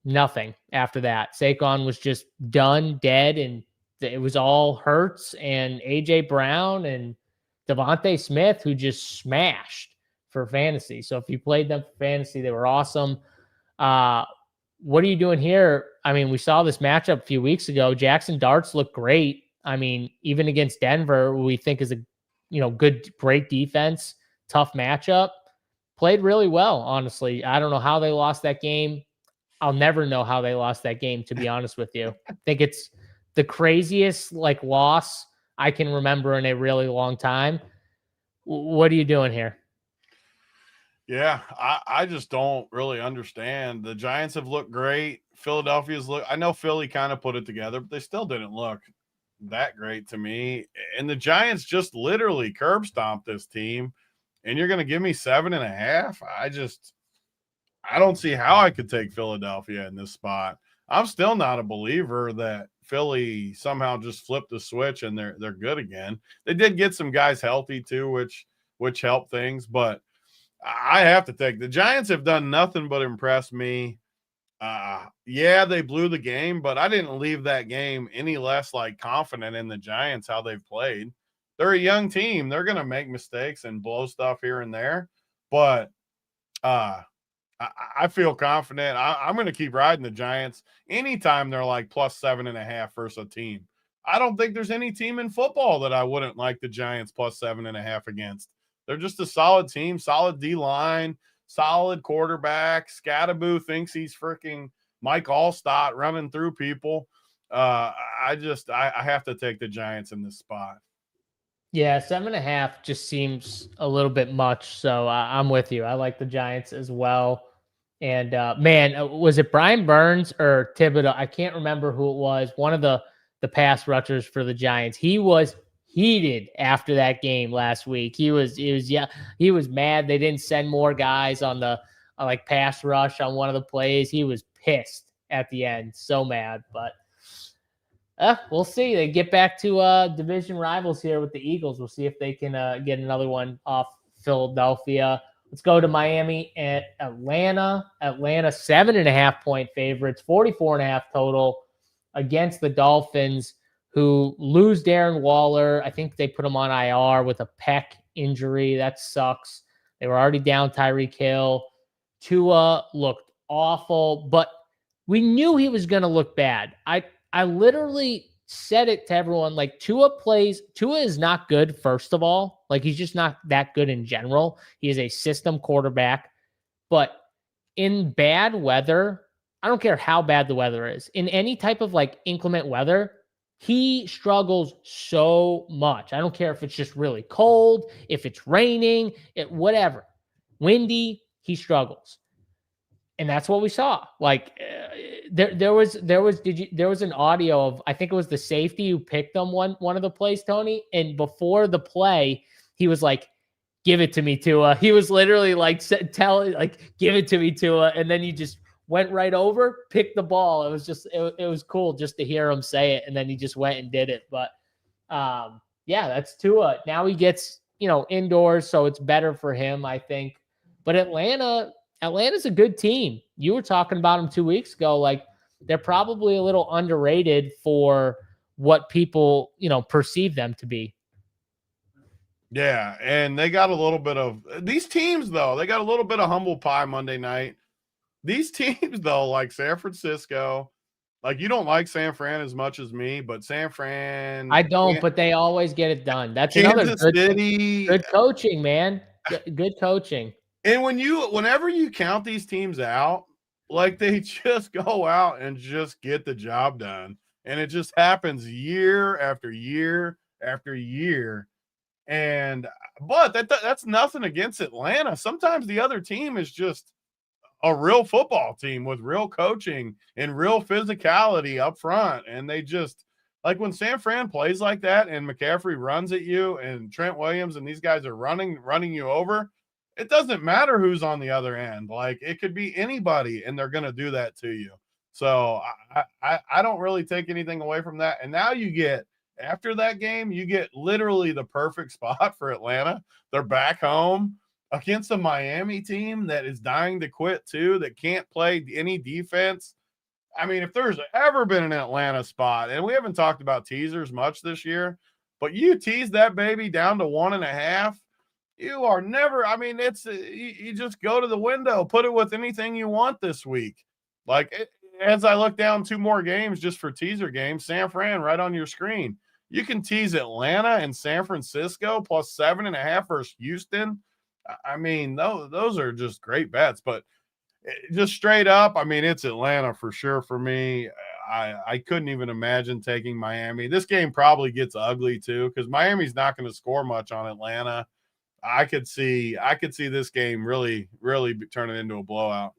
nothing after that. Saquon was just done, dead, and it was all Hurts and A.J. Brown and Devontae Smith, who just smashed for fantasy. So if you played them for fantasy, they were awesome. What are you doing here? I mean, we saw this matchup a few weeks ago. Jackson Darts looked great. I mean, even against Denver, who we think is a great defense, tough matchup, played really well, honestly. I don't know how they lost that game. I'll never know how they lost that game, to be honest with you. I think it's the craziest loss I can remember in a really long time. What are you doing here? Yeah, I just don't really understand. The Giants have looked great. I know Philly kind of put it together, but they still didn't look that great to me. And the Giants just literally curb stomped this team. And you're going to give me 7.5? I don't see how I could take Philadelphia in this spot. I'm still not a believer that Philly somehow just flipped the switch and they're good again. They did get some guys healthy too, which helped things, but I have to take the Giants have done nothing but impress me. They blew the game, but I didn't leave that game any less confident in the Giants, how they've played. They're a young team. They're going to make mistakes and blow stuff here and there, but I feel confident. I'm going to keep riding the Giants anytime they're plus 7.5 versus a team. I don't think there's any team in football that I wouldn't like the Giants plus 7.5 against. They're just a solid team, solid D-line, solid quarterback. Scattaboo thinks he's freaking Mike Allstott running through people. I have to take the Giants in this spot. Yeah, 7.5 just seems a little bit much. So I'm with you. I like the Giants as well. And was it Brian Burns or Thibodeau? I can't remember who it was. One of the pass rushers for the Giants. He was heated after that game last week. He was mad. They didn't send more guys on the pass rush on one of the plays. He was pissed at the end. So mad, but we'll see. They get back to division rivals here with the Eagles. We'll see if they can get another one off Philadelphia. Let's go to Miami and Atlanta. Atlanta, 7.5-point favorites, 44.5 total against the Dolphins, who lose Darren Waller. I think they put him on IR with a pec injury. That sucks. They were already down Tyreek Hill. Tua looked awful, but we knew he was going to look bad. I literally said it to everyone, like Tua is not good, first of all. Like, he's just not that good in general. He is a system quarterback. But in bad weather, I don't care how bad the weather is, in any type of like inclement weather, he struggles so much. I don't care if it's just really cold, if it's raining, whatever. Windy, he struggles. And that's what we saw. Like there was an audio of, I think it was the safety who picked them one of the plays, Tony. And before the play, he was like, "Give it to me, Tua." He was literally like, "Give it to me, Tua." And then he just went right over, picked the ball. It was just, it was cool just to hear him say it. And then he just went and did it. But yeah, that's Tua. Now he gets, indoors. So it's better for him, I think. But Atlanta's a good team. You were talking about them 2 weeks ago. Like, they're probably a little underrated for what people, perceive them to be. Yeah, and they got a little bit of these teams, though. They got a little bit of humble pie Monday night. These teams, though, like San Francisco, like, you don't like San Fran as much as me, but San Fran. I don't, but they always get it done. That's Kansas another City. Good coaching, man. Good coaching. And whenever you count these teams out, like, they just go out and just get the job done. And it just happens year after year after year. But that's nothing against Atlanta. Sometimes the other team is just a real football team with real coaching and real physicality up front. And they just, like, when San Fran plays like that and McCaffrey runs at you and Trent Williams and these guys are running you over, it doesn't matter who's on the other end. Like, it could be anybody, and they're going to do that to you. So I don't really take anything away from that. And now after that game, you get literally the perfect spot for Atlanta. They're back home against a Miami team that is dying to quit too, that can't play any defense. I mean, if there's ever been an Atlanta spot, and we haven't talked about teasers much this year, but you tease that baby down to 1.5, you are never, I mean, you just go to the window, put it with anything you want this week. Like, as I look down 2 more games just for teaser games, San Fran right on your screen. You can tease Atlanta and San Francisco plus 7.5 versus Houston. I mean, those are just great bets, but just straight up, I mean, it's Atlanta for sure for me. I couldn't even imagine taking Miami. This game probably gets ugly too, because Miami's not going to score much on Atlanta. I could see this game really, really turning into a blowout.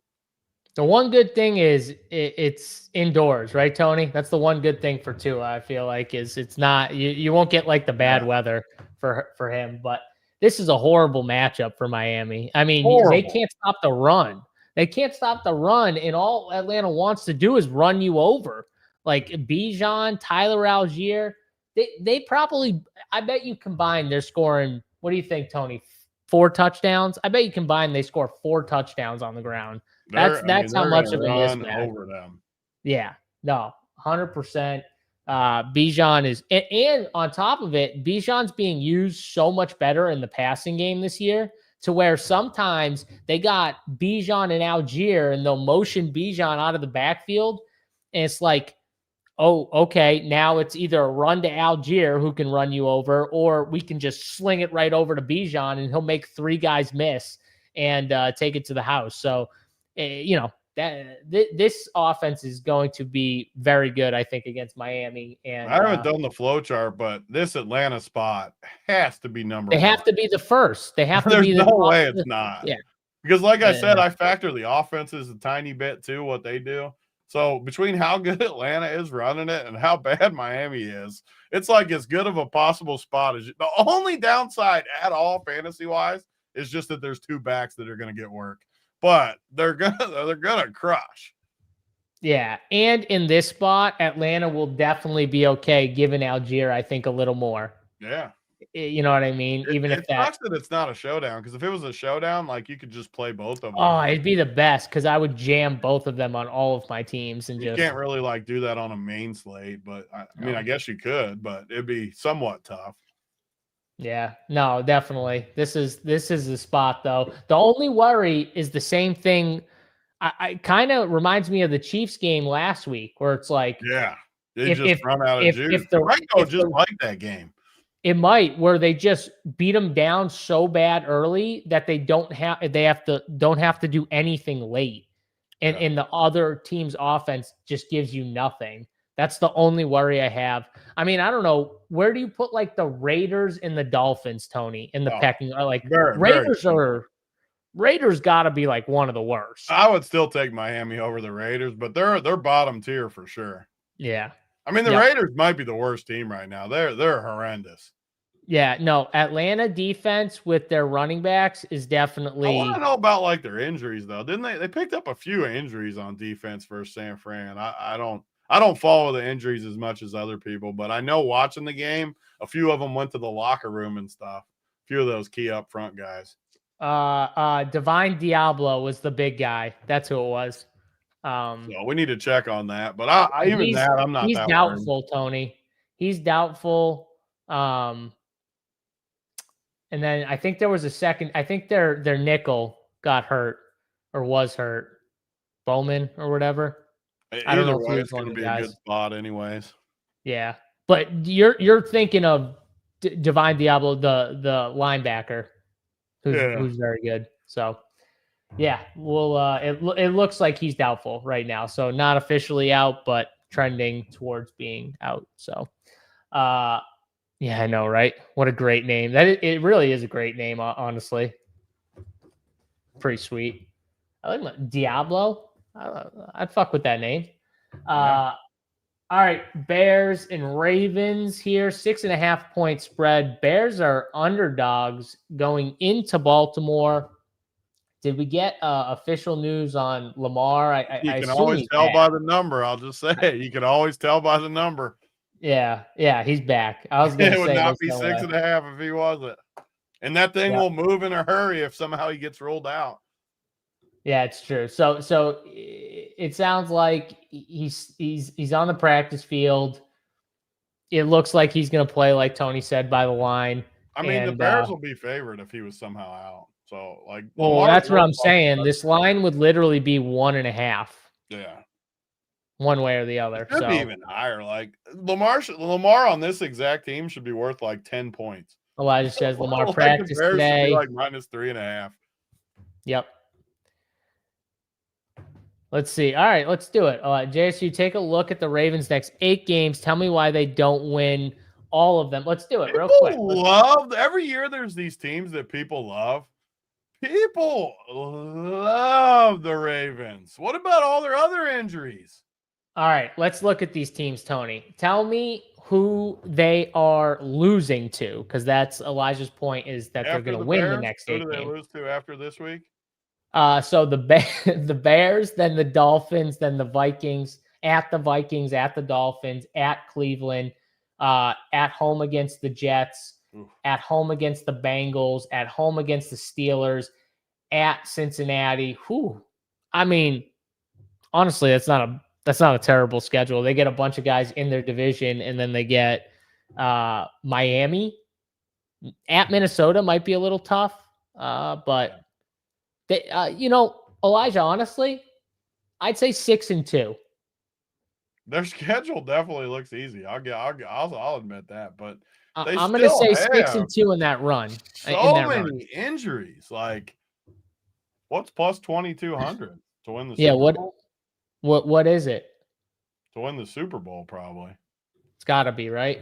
The one good thing is it's indoors, right, Tony? That's the one good thing for Tua, I feel like, is it's not, you won't get like the bad weather for him. But this is a horrible matchup for Miami. I mean, They can't stop the run. They can't stop the run, and all Atlanta wants to do is run you over. Like Bijan, Tyler Algier, they probably, I bet you combined, they're scoring, what do you think, Tony? 4 touchdowns? I bet you combined they score 4 touchdowns on the ground. That's how much of a mismatch. Over them. Yeah, no, 100%. Bijan is, and on top of it, Bijan's being used so much better in the passing game this year, to where sometimes they got Bijan and Algier and they'll motion Bijan out of the backfield. And it's like, oh, okay, now it's either a run to Algier who can run you over, or we can just sling it right over to Bijan and he'll make 3 guys miss and take it to the house. So, this offense is going to be very good, I think, against Miami. And I haven't done the flow chart, but this Atlanta spot has to be number 1. They have to be the first. They have to be the There's no way it's not. Yeah. Because like I said, I factor the offenses a tiny bit too, what they do. So between how good Atlanta is running it and how bad Miami is, it's like as good of a possible spot as the only downside at all fantasy-wise is just that there's 2 backs that are going to get work. But they're gonna crush. Yeah, and in this spot, Atlanta will definitely be okay giving Algier, I think, a little more. Yeah, you know what I mean. Even if that it's not a showdown, because if it was a showdown, like, you could just play both of them. Oh, it'd be the best, because I would jam both of them on all of my teams, and you can't really like do that on a main slate. But I mean, I guess you could, but it'd be somewhat tough. Yeah, no, definitely. This is the spot, though. The only worry is the same thing I kind of reminds me of the Chiefs game last week, where it's like, yeah, they just run out of juice. If the Franco just like that game. It might, where they just beat them down so bad early that they don't have to do anything late, and the other team's offense just gives you nothing. That's the only worry I have. I mean, I don't know, where do you put like the Raiders and the Dolphins, Tony, in the pecking? Like Raiders got to be like one of the worst. I would still take Miami over the Raiders, but they're bottom tier for sure. Yeah. I mean, the Raiders might be the worst team right now. They're horrendous. Yeah, no, Atlanta defense with their running backs is definitely. I want to know about like their injuries though. Didn't they? They picked up a few injuries on defense versus San Fran. I don't follow the injuries as much as other people, but I know watching the game, a few of them went to the locker room and stuff. A few of those key up front guys. Divine Diablo was the big guy. That's who it was. So we need to check on that. But I'm not. He's that doubtful, worried. Tony. He's doubtful. And then I think there was a second. I think their nickel got hurt or was hurt. Bowman or whatever. I don't know if he was going to be a good spot, anyways. Yeah, but you're thinking of Divine Diablo, the linebacker, who's very good. So. Yeah, well, it looks like he's doubtful right now. So not officially out, but trending towards being out. So, yeah, I know, right? What a great name. It really is a great name, honestly. Pretty sweet. I like Diablo. I'd fuck with that name. All right, Bears and Ravens here. 6.5 point spread. Bears are underdogs going into Baltimore. Did we get official news on Lamar? You can always tell by the number. I'll just say you can always tell by the number. Yeah, he's back. I was going to say it would not be 6.5 if he wasn't. And that thing will move in a hurry if somehow he gets rolled out. Yeah, it's true. So it sounds like he's on the practice field. It looks like he's going to play, like Tony said, by the line. I mean, the Bears will be favored if he was somehow out. So, like, well, that's what I'm saying. This line would literally be 1.5. Yeah, one way or the other. It could be even higher. Like Lamar on this exact team should be worth like 10 points. Elijah says Lamar practiced today. Like -3.5. Yep. Let's see. All right, let's do it. JSU, take a look at the Ravens' next 8 games. Tell me why they don't win all of them. Let's do it real quick. Every year there's these teams that people love. People love the Ravens. What about all their other injuries? All right, let's look at these teams, Tony. Tell me who they are losing to, because that's Elijah's point, is that they're going to win the next 8 games. Who do they lose to after this week? So the Bears, then the Dolphins, then the Vikings, at the Dolphins, at Cleveland, at home against the Jets, at home against the Bengals, at home against the Steelers, at Cincinnati. I mean, honestly, that's not a terrible schedule. They get a bunch of guys in their division, and then they get Miami. At Minnesota might be a little tough, but they, Elijah, honestly, I'd say 6-2. Their schedule definitely looks easy. I'll admit that, but I'm going to say 6-2 in that run. Many injuries. Like, what's plus 2,200 to win the Super Bowl? What is it? To win the Super Bowl, probably. It's got to be, right?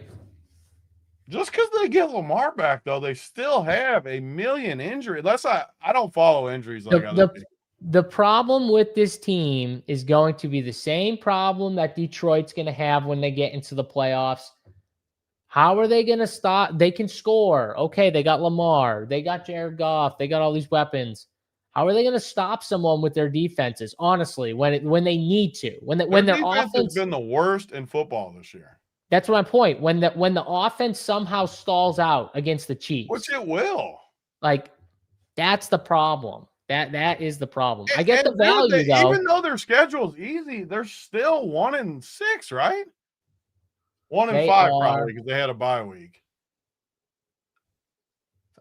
Just because they get Lamar back, though, they still have a million injuries. I don't follow injuries like other people. The problem with this team is going to be the same problem that Detroit's going to have when they get into the playoffs. How are they going to stop? They can score. Okay, they got Lamar. They got Jared Goff. They got all these weapons. How are they going to stop someone with their defenses? Honestly, when they need to, when their offense has been the worst in football this year. That's my point. When the offense somehow stalls out against the Chiefs, which it will, like, that's the problem. That is the problem. I get the value, though. Even though their schedule is easy, they're still 1-6, right? 1-5 probably, because they had a bye week.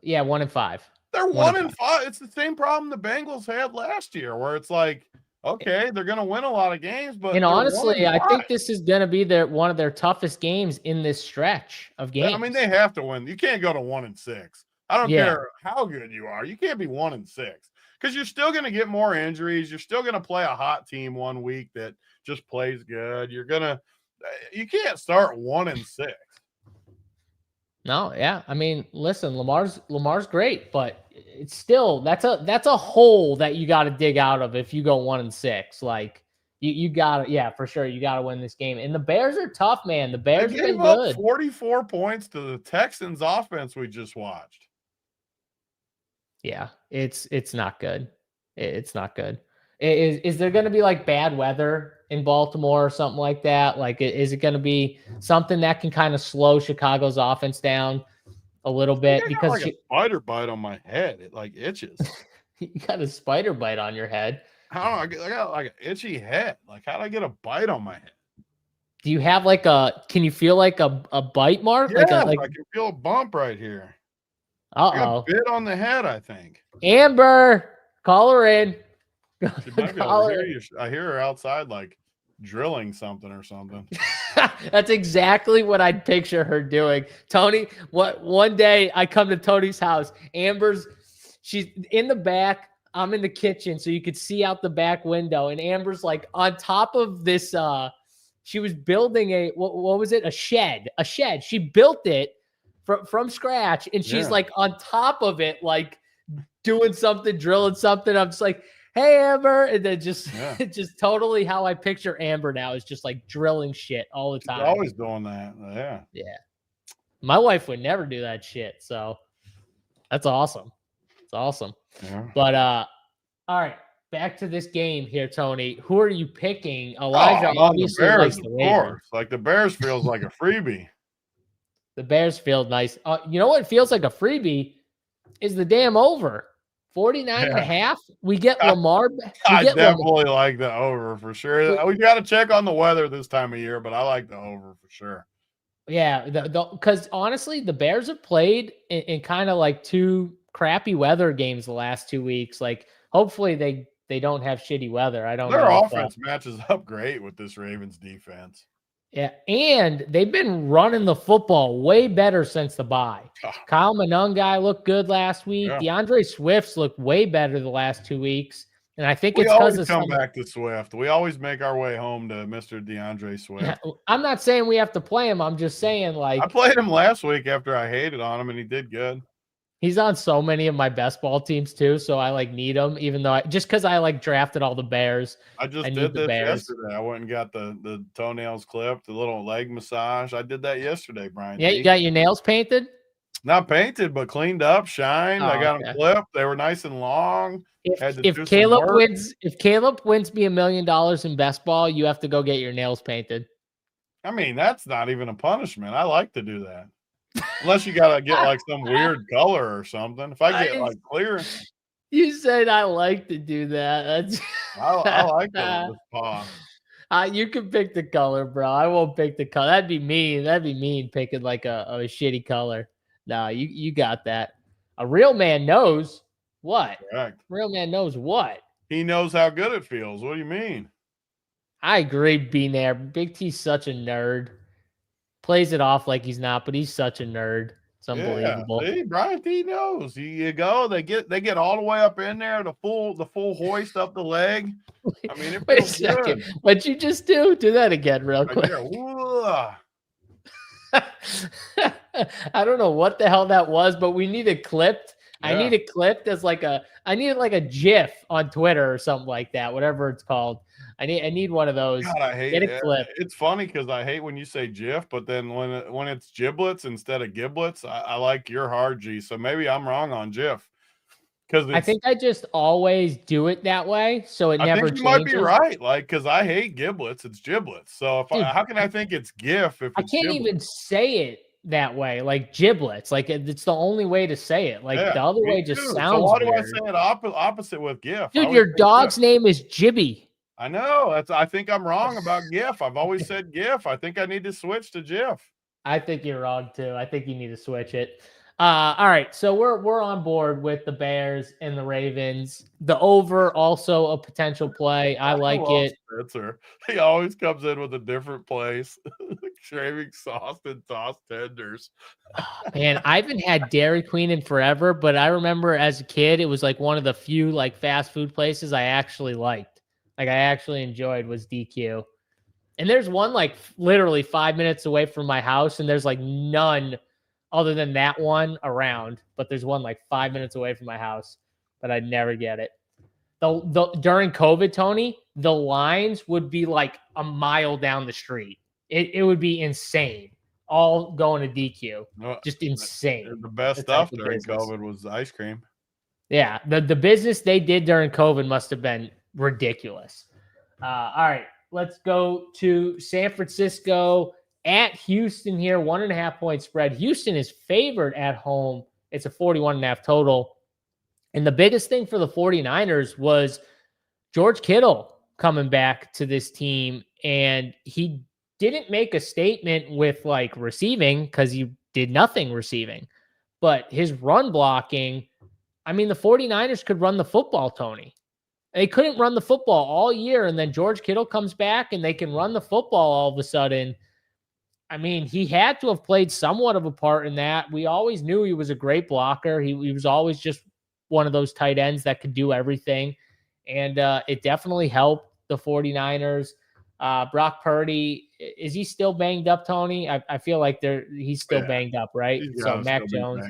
Yeah, 1-5. They're 1-5. It's the same problem the Bengals had last year, where it's like Okay, they're going to win a lot of games, but And honestly, I think five. this is going to be one of their toughest games in this stretch of games. I mean, they have to win. You can't go to 1-6. I don't care how good you are. You can't be 1-6 because you're still going to get more injuries. You're still going to play a hot team one week that just plays good. You can't start 1-6. No, yeah. I mean, listen, Lamar's great, but it's still that's a hole that you got to dig out of if you go 1-6. Like you got to, for sure, you got to win this game. And the Bears are tough, man. The Bears have been good. 44 points to the Texans offense we just watched. Yeah, it's not good. It's not good. Is there going to be like bad weather in Baltimore or something like that? Like, is it going to be something that can kind of slow Chicago's offense down a little bit? Because like a spider bite on my head. It like itches. You got a spider bite on your head. I don't know. I got like an itchy head. Like, how did I get a bite on my head? Do you have like can you feel like a bite mark? Yeah, I can feel a bump right here. Uh-oh. I got a bit on the head, I think. Amber, call her in. She might be able to hear you. I hear her outside like drilling something or something. That's exactly what I'd picture her doing. Tony, one day I come to Tony's house. She's in the back. I'm in the kitchen, so you could see out the back window. And Amber's like on top of this. She was building what was it? A shed. She built it from scratch, and she's like on top of it, like doing something, drilling something. I'm just like, hey, Amber. And then just totally how I picture Amber now is just like drilling shit all the time. She's always doing that. Yeah. Yeah. My wife would never do that shit. So that's awesome. It's awesome. Yeah. But, all right. Back to this game here, Tony. Who are you picking? Elijah obviously the Bears, likes the Ravens. Like the Bears feels like a freebie. The Bears feel nice. You know what feels like a freebie is the damn over. 49.5. We get Lamar. I definitely like the over for sure. We got to check on the weather this time of year, but I like the over for sure. Yeah, because honestly, the Bears have played in kind of like two crappy weather games the last 2 weeks. Like, hopefully they don't have shitty weather. I don't know. Their offense matches up great with this Ravens defense. Yeah, and they've been running the football way better since the bye. Kyle Monangai looked good last week. Yeah. DeAndre Swift's looked way better the last 2 weeks. And I think we it's because of come back to Swift. We always make our way home to Mr. DeAndre Swift. Yeah, I'm not saying we have to play him. I'm just saying, like, I played him last week after I hated on him, and he did good. He's on so many of my best ball teams too, so I like need him. Even though just because I like drafted all the Bears. I did this yesterday. I went and got the toenails clipped, the little leg massage. I did that yesterday, Brian. Yeah, you got your nails painted? Not painted, but cleaned up, shined. I got them clipped. They were nice and long. If Caleb wins me $1 million in best ball, you have to go get your nails painted. I mean, that's not even a punishment. I like to do that. Unless you gotta get like some weird color or something. If I get like clear, you said I like to do that. That's I like the paw. You can pick the color, bro. I won't pick the color. That'd be mean. That'd be mean picking like a shitty color. No, you got that. A real man knows what. Correct. Real man knows what. He knows how good it feels. What do you mean? I agree, being there. Big T's such a nerd. Plays it off like he's not, but he's such a nerd. It's unbelievable. Yeah, see, Brian T knows. You go, they get all the way up in there, the full hoist up the leg. I mean, it wait a second. Good. What'd you just do? Do that again, real quick. I don't know what the hell that was, but we need it clipped. Yeah. I need it clipped as I need like a GIF on Twitter or something like that, whatever it's called. I need one of those. God, I hate it. It's funny because I hate when you say GIF, but then when it's giblets instead of giblets, I like your hard G. So maybe I'm wrong on GIF. Because I think I just always do it that way, so it never changes. You might be right, like because I hate giblets, it's giblets. So how can I think it's GIF if I can't giblets? Even say it that way, like giblets? Like it's the only way to say it. Like the other way just sounds. So why weird. do I say it opposite with GIF? Dude, your dog's name is Jibby. I know. I think I'm wrong about GIF. I've always said GIF. I think I need to switch to GIF. I think you're wrong too. I think you need to switch it. All right, so we're on board with the Bears and the Ravens. The over also a potential play. I like love it. Spencer. He always comes in with a different place. Shaving sauce and tossed tenders. Man, I haven't had Dairy Queen in forever, but I remember as a kid, it was like one of the few like fast food places I actually liked. Like I actually enjoyed was DQ. And there's one like literally 5 minutes away from my house, and there's like none other than that one around. But there's one like 5 minutes away from my house, but I'd never get it. During COVID, Tony, the lines would be like a mile down the street. It would be insane. All going to DQ. Just insane. The best stuff during COVID was the ice cream. Yeah, the business they did during COVID must have been ridiculous. All right, let's go to San Francisco at Houston here. 1.5 point spread. Houston is favored at home. It's a 41.5 total. And the biggest thing for the 49ers was George Kittle coming back to this team, and he didn't make a statement with like receiving because he did nothing receiving, but his run blocking, I mean, the 49ers could run the football, Tony. They couldn't run the football all year, and then George Kittle comes back and they can run the football all of a sudden. I mean, he had to have played somewhat of a part in that. We always knew he was a great blocker. He was always just one of those tight ends that could do everything, and it definitely helped the 49ers. Brock Purdy, is he still banged up, Tony? I feel like he's still banged up, right? So Mac Jones.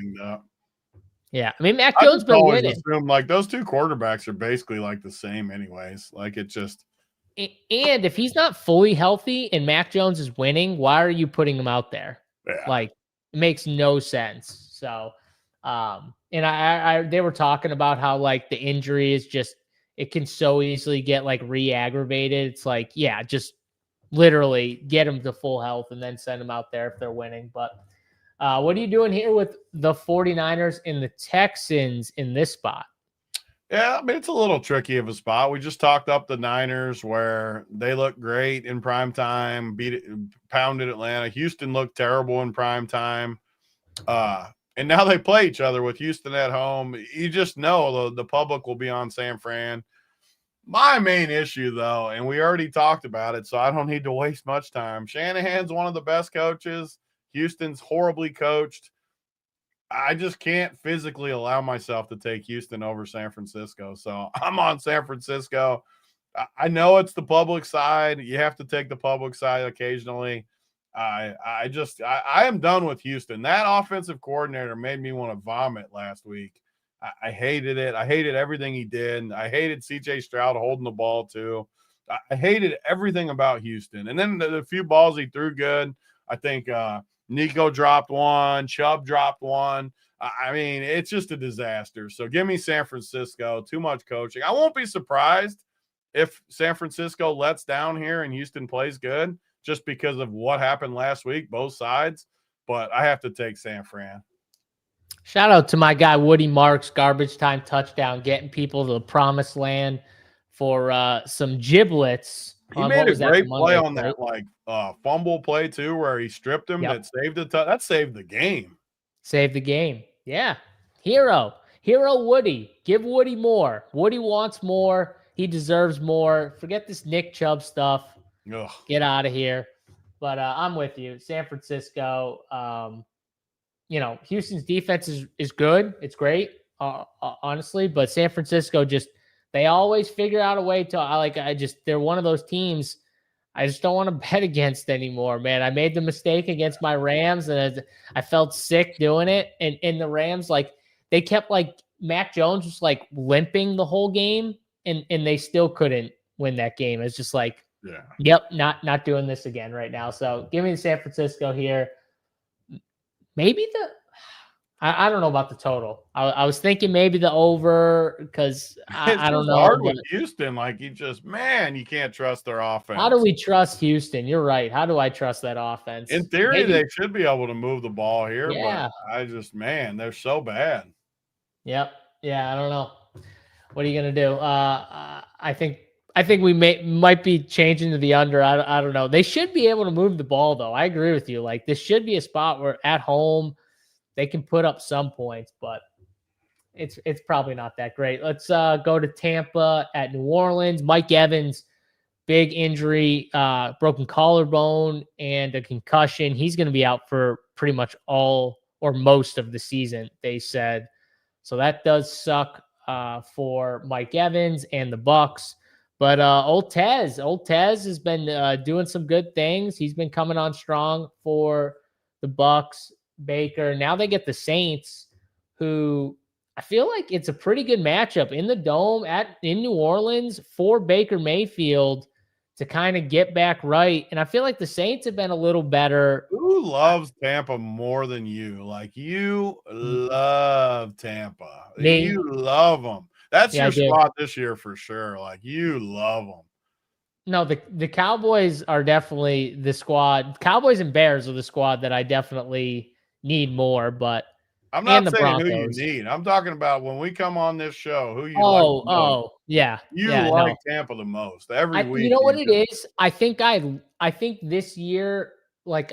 Yeah, I mean, Mac Jones been winning. Assumed, like those two quarterbacks are basically like the same, anyways. Like it just. And if he's not fully healthy and Mac Jones is winning, why are you putting him out there? Yeah. Like, it makes no sense. So, and I they were talking about how like the injury is just. It can so easily get like re-aggravated. It's like, yeah, just literally get them to full health and then send them out there if they're winning. But what are you doing here with the 49ers and the Texans in this spot? Yeah, I mean, it's a little tricky of a spot. We just talked up the Niners where they look great in prime time, pounded Atlanta. Houston looked terrible in prime time. And now they play each other with Houston at home. You just know the public will be on San Fran. My main issue, though, and we already talked about it, so I don't need to waste much time. Shanahan's one of the best coaches. Houston's horribly coached. I just can't physically allow myself to take Houston over San Francisco. So I'm on San Francisco. I know it's the public side. You have to take the public side occasionally. I am done with Houston. That offensive coordinator made me want to vomit last week. I hated it. I hated everything he did. I hated CJ Stroud holding the ball too. I hated everything about Houston. And then the few balls he threw good. I think Nico dropped one. Chubb dropped one. I mean, it's just a disaster. So give me San Francisco. Too much coaching. I won't be surprised if San Francisco lets down here and Houston plays good just because of what happened last week, both sides. But I have to take San Fran. Shout out to my guy, Woody Marks, garbage time touchdown, getting people to the promised land for some giblets. He made a great play on that fumble play too, where he stripped him. That saved that saved the game. Saved the game. Yeah. Hero Woody. Give Woody more. Woody wants more. He deserves more. Forget this Nick Chubb stuff. Ugh. Get out of here. But I'm with you. San Francisco. Houston's defense is good. It's great, honestly. But San Francisco they always figure out a way to they're one of those teams I just don't want to bet against anymore, man. I made the mistake against my Rams, and I felt sick doing it. And the Rams, they kept Mac Jones was limping the whole game, and they still couldn't win that game. It's just yep, not doing this again right now. So give me the San Francisco here. Maybe I don't know about the total. I was thinking maybe the over because I don't know. It's hard with Houston. You can't trust their offense. How do we trust Houston? You're right. How do I trust that offense? In theory, they should be able to move the ball here, but they're so bad. Yep. Yeah, I don't know. What are you gonna do? I think we might be changing to the under. I don't know. They should be able to move the ball though. I agree with you. This should be a spot where at home They can put up some points, but it's probably not that great. Let's go to Tampa at New Orleans. Mike Evans, big injury, broken collarbone and a concussion. He's going to be out for pretty much all or most of the season, they said. So that does suck for Mike Evans and the Bucs. But old Tez has been doing some good things. He's been coming on strong for the Bucs. Baker. Now they get the Saints, who I feel like it's a pretty good matchup in the Dome in New Orleans for Baker Mayfield to kind of get back right. And I feel like the Saints have been a little better. Who loves Tampa more than you? Like, you love Tampa. Me. You love them. That's Yeah, your spot this year for sure. Like, you love them. No, the Cowboys are definitely the squad. Cowboys and Bears are the squad that I definitely need more, but I'm not saying Broncos. who you need. I'm talking about when we come on this show, who you like the most. Oh, yeah. You yeah, like Tampa the most every week. You know what it is? I think this year, like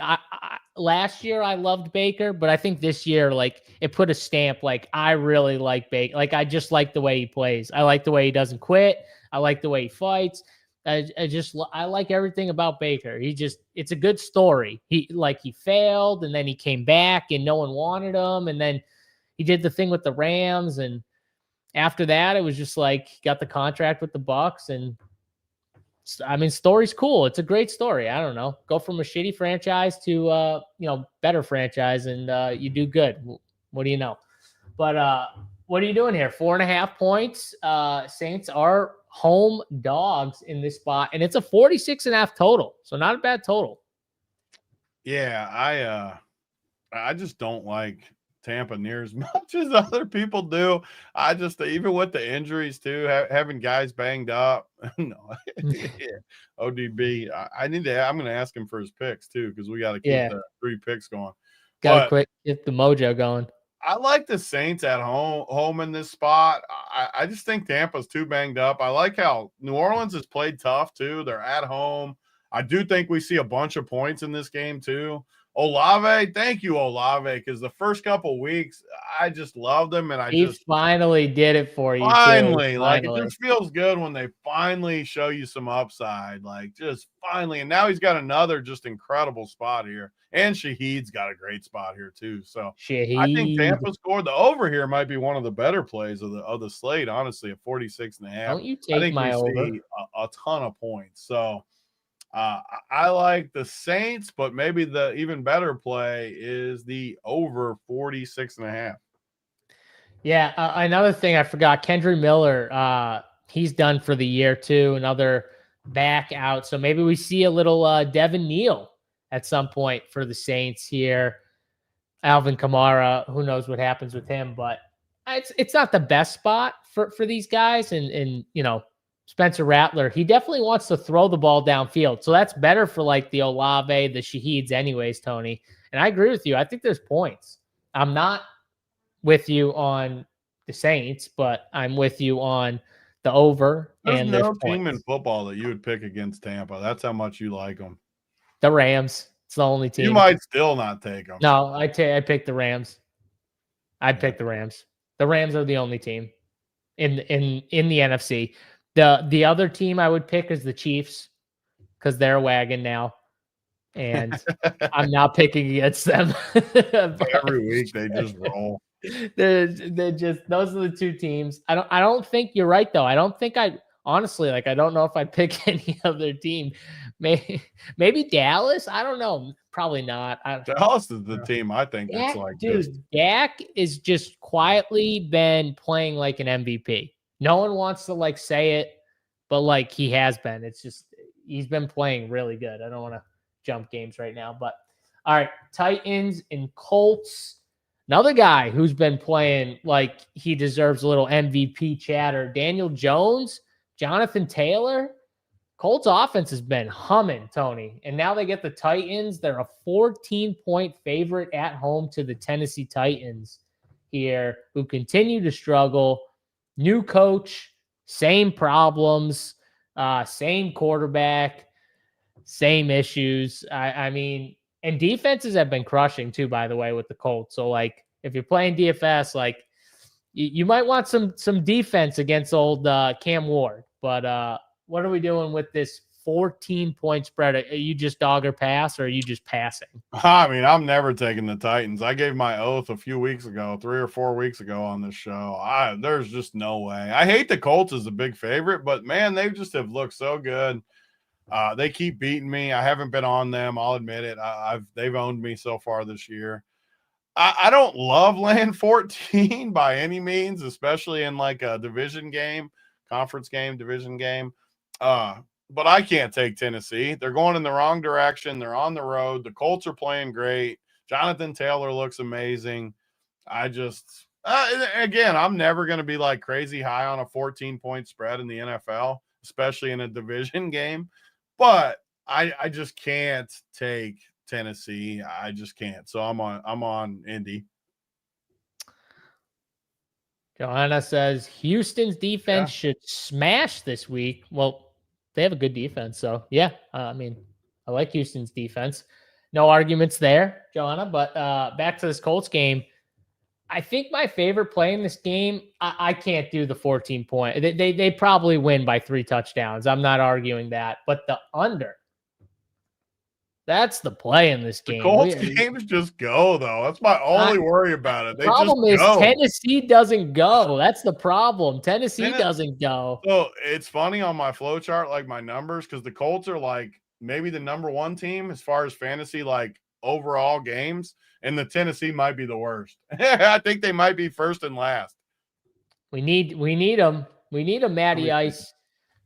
last year I loved Baker, but I think this year, like, it put a stamp. Like, I really like Baker. Like, I just like the way he plays. I like the way he doesn't quit. I like the way he fights. I like everything about Baker. It's a good story. He failed and then he came back and no one wanted him. And then he did the thing with the Rams. And after that, it was just like, he got the contract with the Bucs. And I mean, story's cool. It's a great story. I don't know. Go from a shitty franchise to, better franchise and you do good. What do you know? But what are you doing here? 4.5 points. Saints are home dogs in this spot, and it's a 46.5 total, so not a bad total. Yeah, I just don't like Tampa near as much as other people do. I just, even with the injuries too, having guys banged up. No, ODB. I'm going to ask him for his picks too, because we got to keep the 3 picks going. Got to get the mojo going. I like the Saints at home in this spot. I just think Tampa's too banged up. I like how New Orleans has played tough too. They're at home. I do think we see a bunch of points in this game too. Olave, thank you, Olave, because the first couple weeks I just loved him, and he finally did it for you. Finally, like, it just feels good when they finally show you some upside, like, just finally. And now he's got another just incredible spot here, and Shaheed's got a great spot here too. So I think Tampa scored. The over here might be one of the better plays of the slate, honestly, at 46.5. Don't you take my over? See a ton of points. So I like the Saints, but maybe the even better play is the over 46.5. Yeah, another thing I forgot, Kendry Miller, he's done for the year too, another back out. So maybe we see a little Devin Neal at some point for the Saints here. Alvin Kamara, who knows what happens with him, but it's not the best spot for these guys. And Spencer Rattler, he definitely wants to throw the ball downfield. So that's better for like the Olave, the Shaheeds anyways, Tony. And I agree with you. I think there's points. I'm not with you on the Saints, but I'm with you on the over. There's no team in football that you would pick against Tampa. That's how much you like them. The Rams. It's the only team. You might still not take them. No, I pick the Rams. I'd pick the Rams. The Rams are the only team in the NFC. The other team I would pick is the Chiefs because they're a wagon now, and I'm not picking against them. Every week they just roll. They're just, those are the two teams. I don't think you're right though. I don't think honestly, like, I don't know if I pick any other team. Maybe Dallas. I don't know. Probably not. Dallas is the team I think that's like, dude. Dak is just quietly been playing like an MVP. No one wants to like say it, but like he has been. It's just he's been playing really good. I don't want to jump games right now, but all right, Titans and Colts. Another guy who's been playing like he deserves a little MVP chatter. Daniel Jones, Jonathan Taylor. Colts offense has been humming, Tony. And now they get the Titans. They're a 14-point favorite at home to the Tennessee Titans here, who continue to struggle. New coach, same problems, same quarterback, same issues. I mean, and defenses have been crushing too, by the way, with the Colts. So like if you're playing DFS, like you might want some defense against old Cam Ward. But what are we doing with this 14-point spread? Are you just dog or pass, or are you just passing? I mean, I'm never taking the Titans. I gave my oath a few weeks ago, 3 or 4 weeks ago on this show. There's just no way. I hate the Colts as a big favorite, but man, they just have looked so good. They keep beating me. I haven't been on them. I'll admit it. They've owned me so far this year. I don't love laying 14 by any means, especially in like a division game, conference game, division game. But I can't take Tennessee. They're going in the wrong direction. They're on the road. The Colts are playing great. Jonathan Taylor looks amazing. I just, again, I'm never going to be like crazy high on a 14-point spread in the NFL, especially in a division game. But I just can't take Tennessee. I just can't. So I'm on Indy. Joanna says Houston's defense should smash this week. Well, they have a good defense. So, yeah, I mean, I like Houston's defense. No arguments there, Joanna. But back to this Colts game. I think my favorite play in this game, I can't do the 14-point. They probably win by 3 touchdowns. I'm not arguing that. But the under, that's the play in this game. The Colts games just go, though. That's my only worry about it. The problem is Tennessee doesn't go. That's the problem. Tennessee doesn't go. So it's funny on my flow chart, like my numbers, because the Colts are like maybe the number 1 team as far as fantasy, like overall games, and the Tennessee might be the worst. I think they might be first and last. We need them. We need a Matty Ice.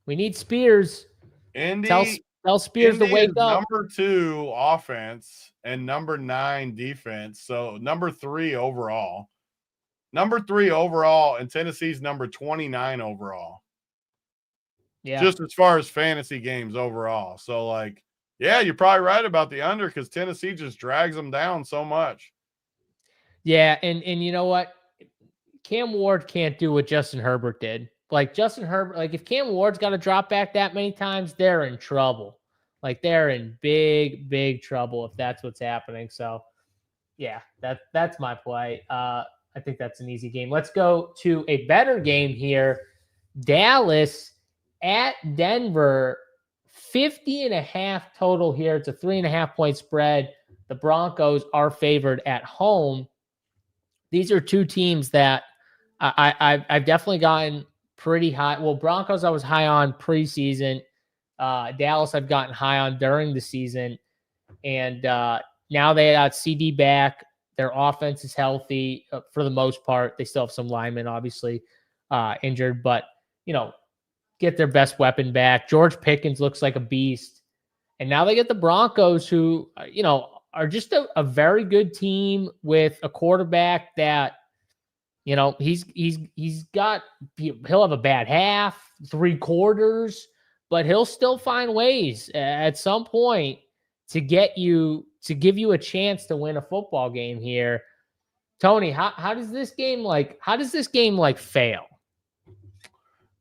We need Spears. Indy. Tell Spears to wake up. Number 2 offense and number 9 defense. So number 3 overall. Number 3 overall, and Tennessee's number 29 overall. Yeah. Just as far as fantasy games overall. So, like, yeah, you're probably right about the under because Tennessee just drags them down so much. Yeah, and you know what? Cam Ward can't do what Justin Herbert did. Like Justin Herbert, like if Cam Ward's got to drop back that many times, they're in trouble. Like they're in big, big trouble if that's what's happening. So, yeah, that's my play. I think that's an easy game. Let's go to a better game here. Dallas at Denver, 50.5 total here. It's a 3.5-point spread. The Broncos are favored at home. These are 2 teams that I've definitely gotten pretty high. Well, Broncos I was high on preseason. Dallas I've gotten high on during the season. And now they got CD back. Their offense is healthy for the most part. They still have some linemen, obviously, injured. But, you know, get their best weapon back. George Pickens looks like a beast. And now they get the Broncos who, you know, are just a very good team with a quarterback that, you know, he'll have a bad half, 3 quarters, but he'll still find ways at some point to give you a chance to win a football game here. Tony, how does this game fail?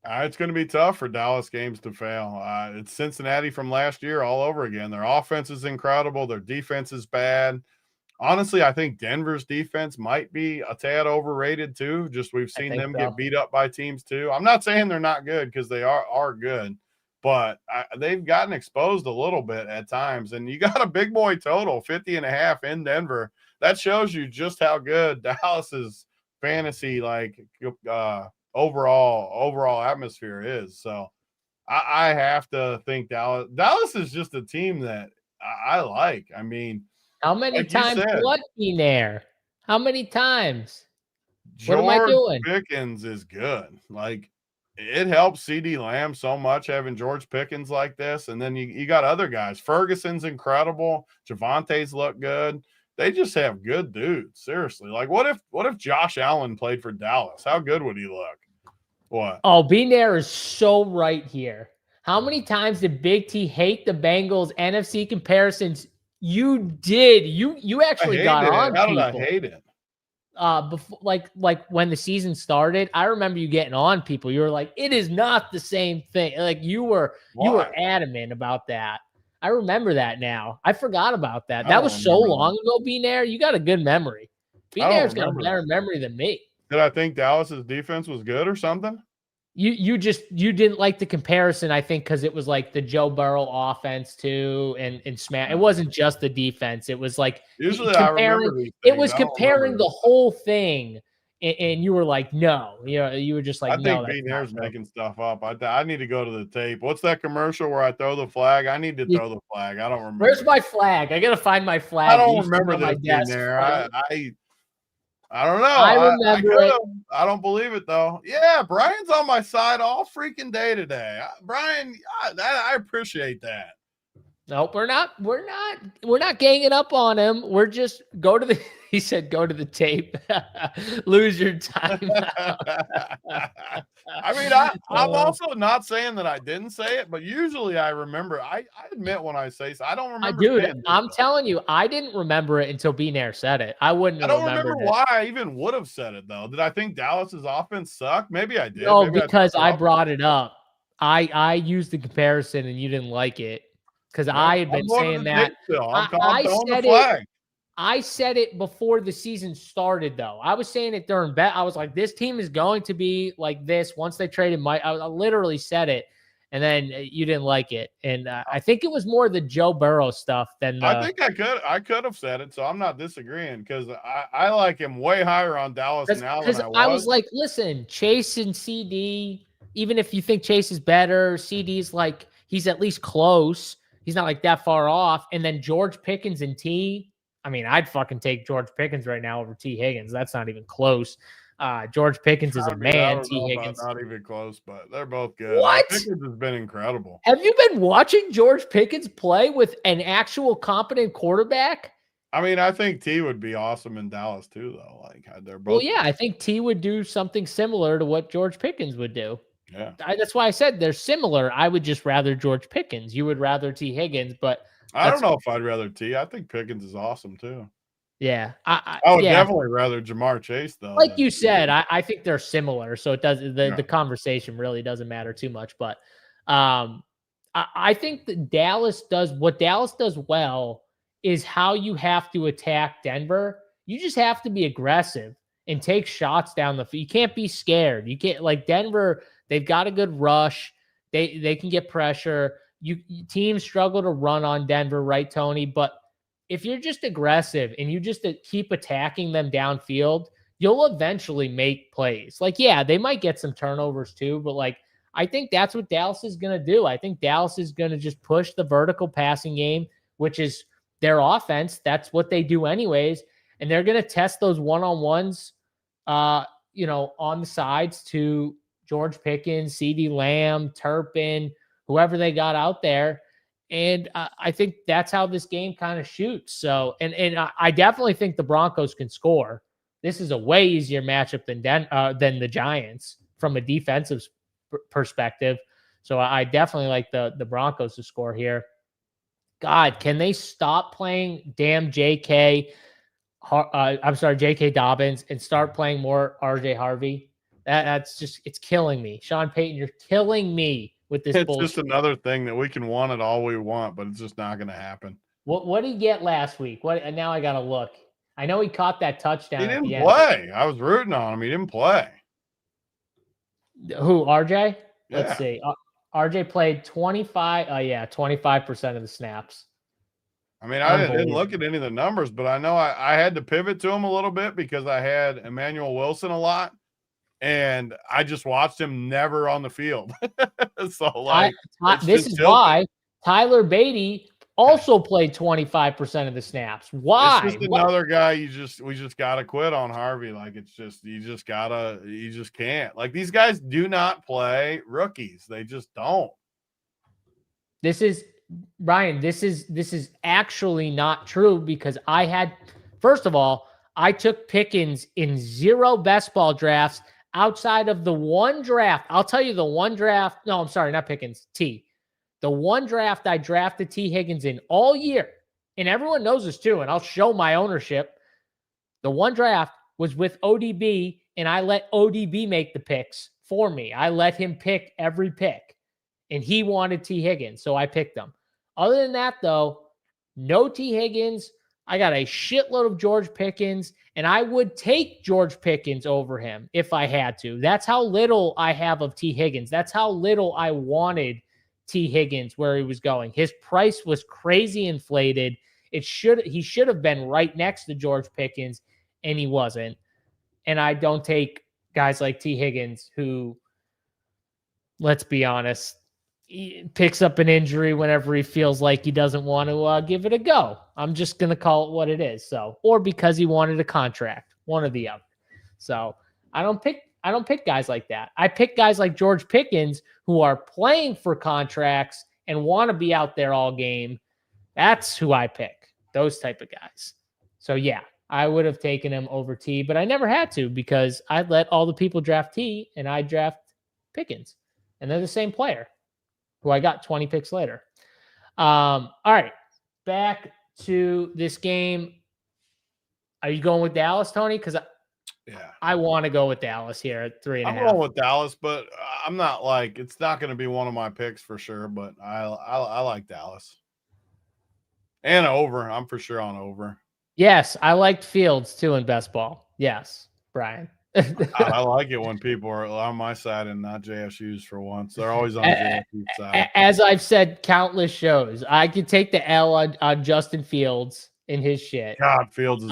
It's going to be tough for Dallas games to fail. It's Cincinnati from last year all over again. Their offense is incredible. Their defense is bad. Honestly, I think Denver's defense might be a tad overrated too. Just we've seen them get beat up by teams too. I'm not saying they're not good because they are good, but they've gotten exposed a little bit at times. And you got a big boy total, 50.5 in Denver. That shows you just how good Dallas's fantasy overall atmosphere is. So I have to think Dallas is just a team that I like. I mean, how many times what be there? How many times? What am I doing? Pickens is good. Like it helps CD Lamb so much having George Pickens like this. And then you got other guys. Ferguson's incredible. Javante's look good. They just have good dudes. Seriously. Like what if Josh Allen played for Dallas? How good would he look? What? Oh, Benair is so right here. How many times did Big T hate the Bengals NFC comparisons? You did. You actually got on people. How did I hate it? Before, like when the season started, I remember you getting on people. You were like, "It is not the same thing." Like you were adamant about that. I remember that now. I forgot about that. That was so long ago, Benair. You got a good memory. B-Nair's got a better memory than me. Did I think Dallas's defense was good or something? You didn't like the comparison, I think, because it was like the Joe Burrow offense too, and smash. It wasn't just the defense. It was like usually I remember these things. It was comparing the whole thing, and you were like, no, you were just like, I think B-Nair's making stuff up. I need to go to the tape. What's that commercial where I throw the flag? I need to throw the flag. I don't remember. Where's my flag? I gotta find my flag. I don't remember this B-Nair. I don't know. I remember it. I don't believe it though. Yeah, Brian's on my side all freaking day today. Brian, I appreciate that. Nope, we're not ganging up on him. We're just he said go to the tape. Lose your time. I mean, I'm also not saying that I didn't say it, but usually I remember. I admit when I say so. I don't remember. Dude, I'm telling you, I didn't remember it until B-Nair said it. I don't remember why I even would have said it though. Did I think Dallas's offense sucked? Maybe I did. No, because I brought it up. I used the comparison and you didn't like it because I had been saying that. I said it before the season started, though. I was saying it during bet. I was like, this team is going to be like this once they traded Mike. I literally said it, and then you didn't like it. And I think it was more the Joe Burrow stuff than I think I could have said it, so I'm not disagreeing because I like him way higher on Dallas now than I was. I was like, listen, Chase and CD, even if you think Chase is better, CD's like, he's at least close. He's not like that far off. And then George Pickens and T. I mean, I'd fucking take George Pickens right now over T. Higgins. That's not even close. George Pickens is a man. T. Higgins not even close, but they're both good. What? Pickens has been incredible. Have you been watching George Pickens play with an actual competent quarterback? I mean, I think T would be awesome in Dallas too, though. Like they're both. Well, yeah, I think T would do something similar to what George Pickens would do. Yeah, that's why I said they're similar. I would just rather George Pickens. You would rather T. Higgins, but I don't know if I'd rather T. I think Pickens is awesome too. Yeah, I would definitely rather Jamar Chase though. Like you said, I think they're similar, so it does the conversation really doesn't matter too much. But I think that Dallas does well is how you have to attack Denver. You just have to be aggressive and take shots down the field. You can't be scared. You can't like Denver. They've got a good rush. They can get pressure. Teams struggle to run on Denver, right, Tony? But if you're just aggressive and you just keep attacking them downfield, you'll eventually make plays. Like, yeah, they might get some turnovers too, but like, I think that's what Dallas is going to do. I think Dallas is going to just push the vertical passing game, which is their offense. That's what they do anyways. And they're going to test those one-on-ones, on the sides to George Pickens, CeeDee Lamb, Turpin, whoever they got out there. And I think that's how this game kind of shoots. So, and I definitely think the Broncos can score. This is a way easier matchup than the Giants from a defensive perspective. So I definitely like the Broncos to score here. God, can they stop playing damn J.K. Dobbins and start playing more R.J. Harvey? That's just, it's killing me. Sean Payton, you're killing me with this bullshit. It's just another thing that we can want it all we want, but it's just not going to happen. What did he get last week? And now I got to look. I know he caught that touchdown. He didn't play. I was rooting on him. He didn't play. Who, RJ? Yeah. Let's see. RJ played 25% of the snaps. I mean, I didn't look at any of the numbers, but I know I had to pivot to him a little bit because I had Emmanuel Wilson a lot. And I just watched him never on the field. So like this is why Tyler Beatty also played 25% of the snaps. Why? It's just another guy we just gotta quit on Harvey. Like it's just you just can't. Like these guys do not play rookies. They just don't. This is Brian, this is actually not true because first of all, I took Pickens in 0 best ball drafts. Outside of the one draft, I'll tell you the one draft. No, I'm sorry, not Pickens, T. The one draft I drafted T. Higgins in all year, and everyone knows this too, and I'll show my ownership. The one draft was with ODB, and I let ODB make the picks for me. I let him pick every pick, and he wanted T. Higgins, so I picked him. Other than that, though, no T. Higgins, I got a shitload of George Pickens, and I would take George Pickens over him if I had to. That's how little I have of T. Higgins. That's how little I wanted T. Higgins where he was going. His price was crazy inflated. He should have been right next to George Pickens, and he wasn't. And I don't take guys like T. Higgins who, let's be honest, he picks up an injury whenever he feels like he doesn't want to give it a go. I'm just going to call it what it is. So, or because he wanted a contract, one or the other. So I don't pick guys like that. I pick guys like George Pickens who are playing for contracts and want to be out there all game. That's who I pick, those type of guys. So yeah, I would have taken him over T, but I never had to because I let all the people draft T and I draft Pickens, and they're the same player who I got 20 picks later. All right, back to this game. Are you going with Dallas, Tony? Because I want to go with Dallas here at 3.5. I'm going with Dallas, but I'm not like, it's not going to be one of my picks for sure, but I like Dallas. And over. I'm for sure on over. Yes, I liked Fields too in best ball. Yes, Brian. I like it when people are on my side and not JSU's for once. They're always on JSU's side. As I've said countless shows, I could take the L on Justin Fields in his shit. God, Fields has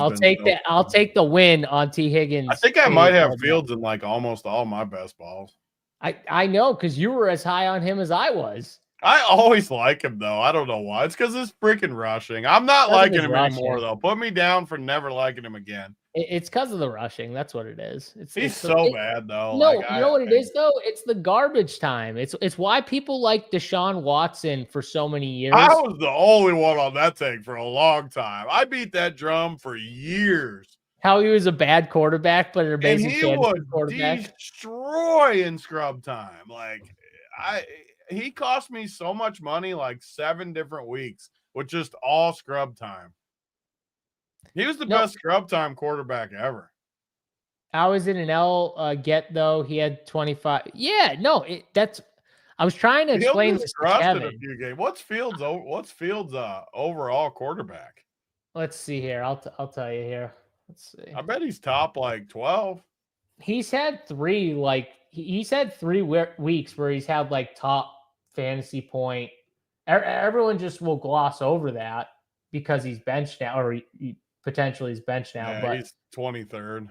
I'll take the win on T. Higgins. I think I might have Fields in like almost all my best balls. I know, because you were as high on him as I was. I always like him, though. I don't know why. It's because it's freaking rushing. I'm not liking him anymore, though. Put me down for never liking him again. It's because of the rushing. That's what it is. He's so bad, though. No, you know what it is, though? It's the garbage time. It's why people like Deshaun Watson for so many years. I was the only one on that take for a long time. I beat that drum for years. How he was a bad quarterback, but an amazing quarterback. Destroy in scrub time. Like, he cost me so much money, like 7 different weeks with just all scrub time. He was the best scrub time quarterback ever. I was in an L get though. He had 25. Yeah, no, I was trying to explain this to Kevin. A few games. What's Fields' overall quarterback? Let's see here. I'll tell you here. Let's see. I bet he's top like 12. He's had 3 weeks where he's had like top fantasy point. Everyone just will gloss over that because he's benched now, or he potentially is benched now. Yeah, but he's 23rd.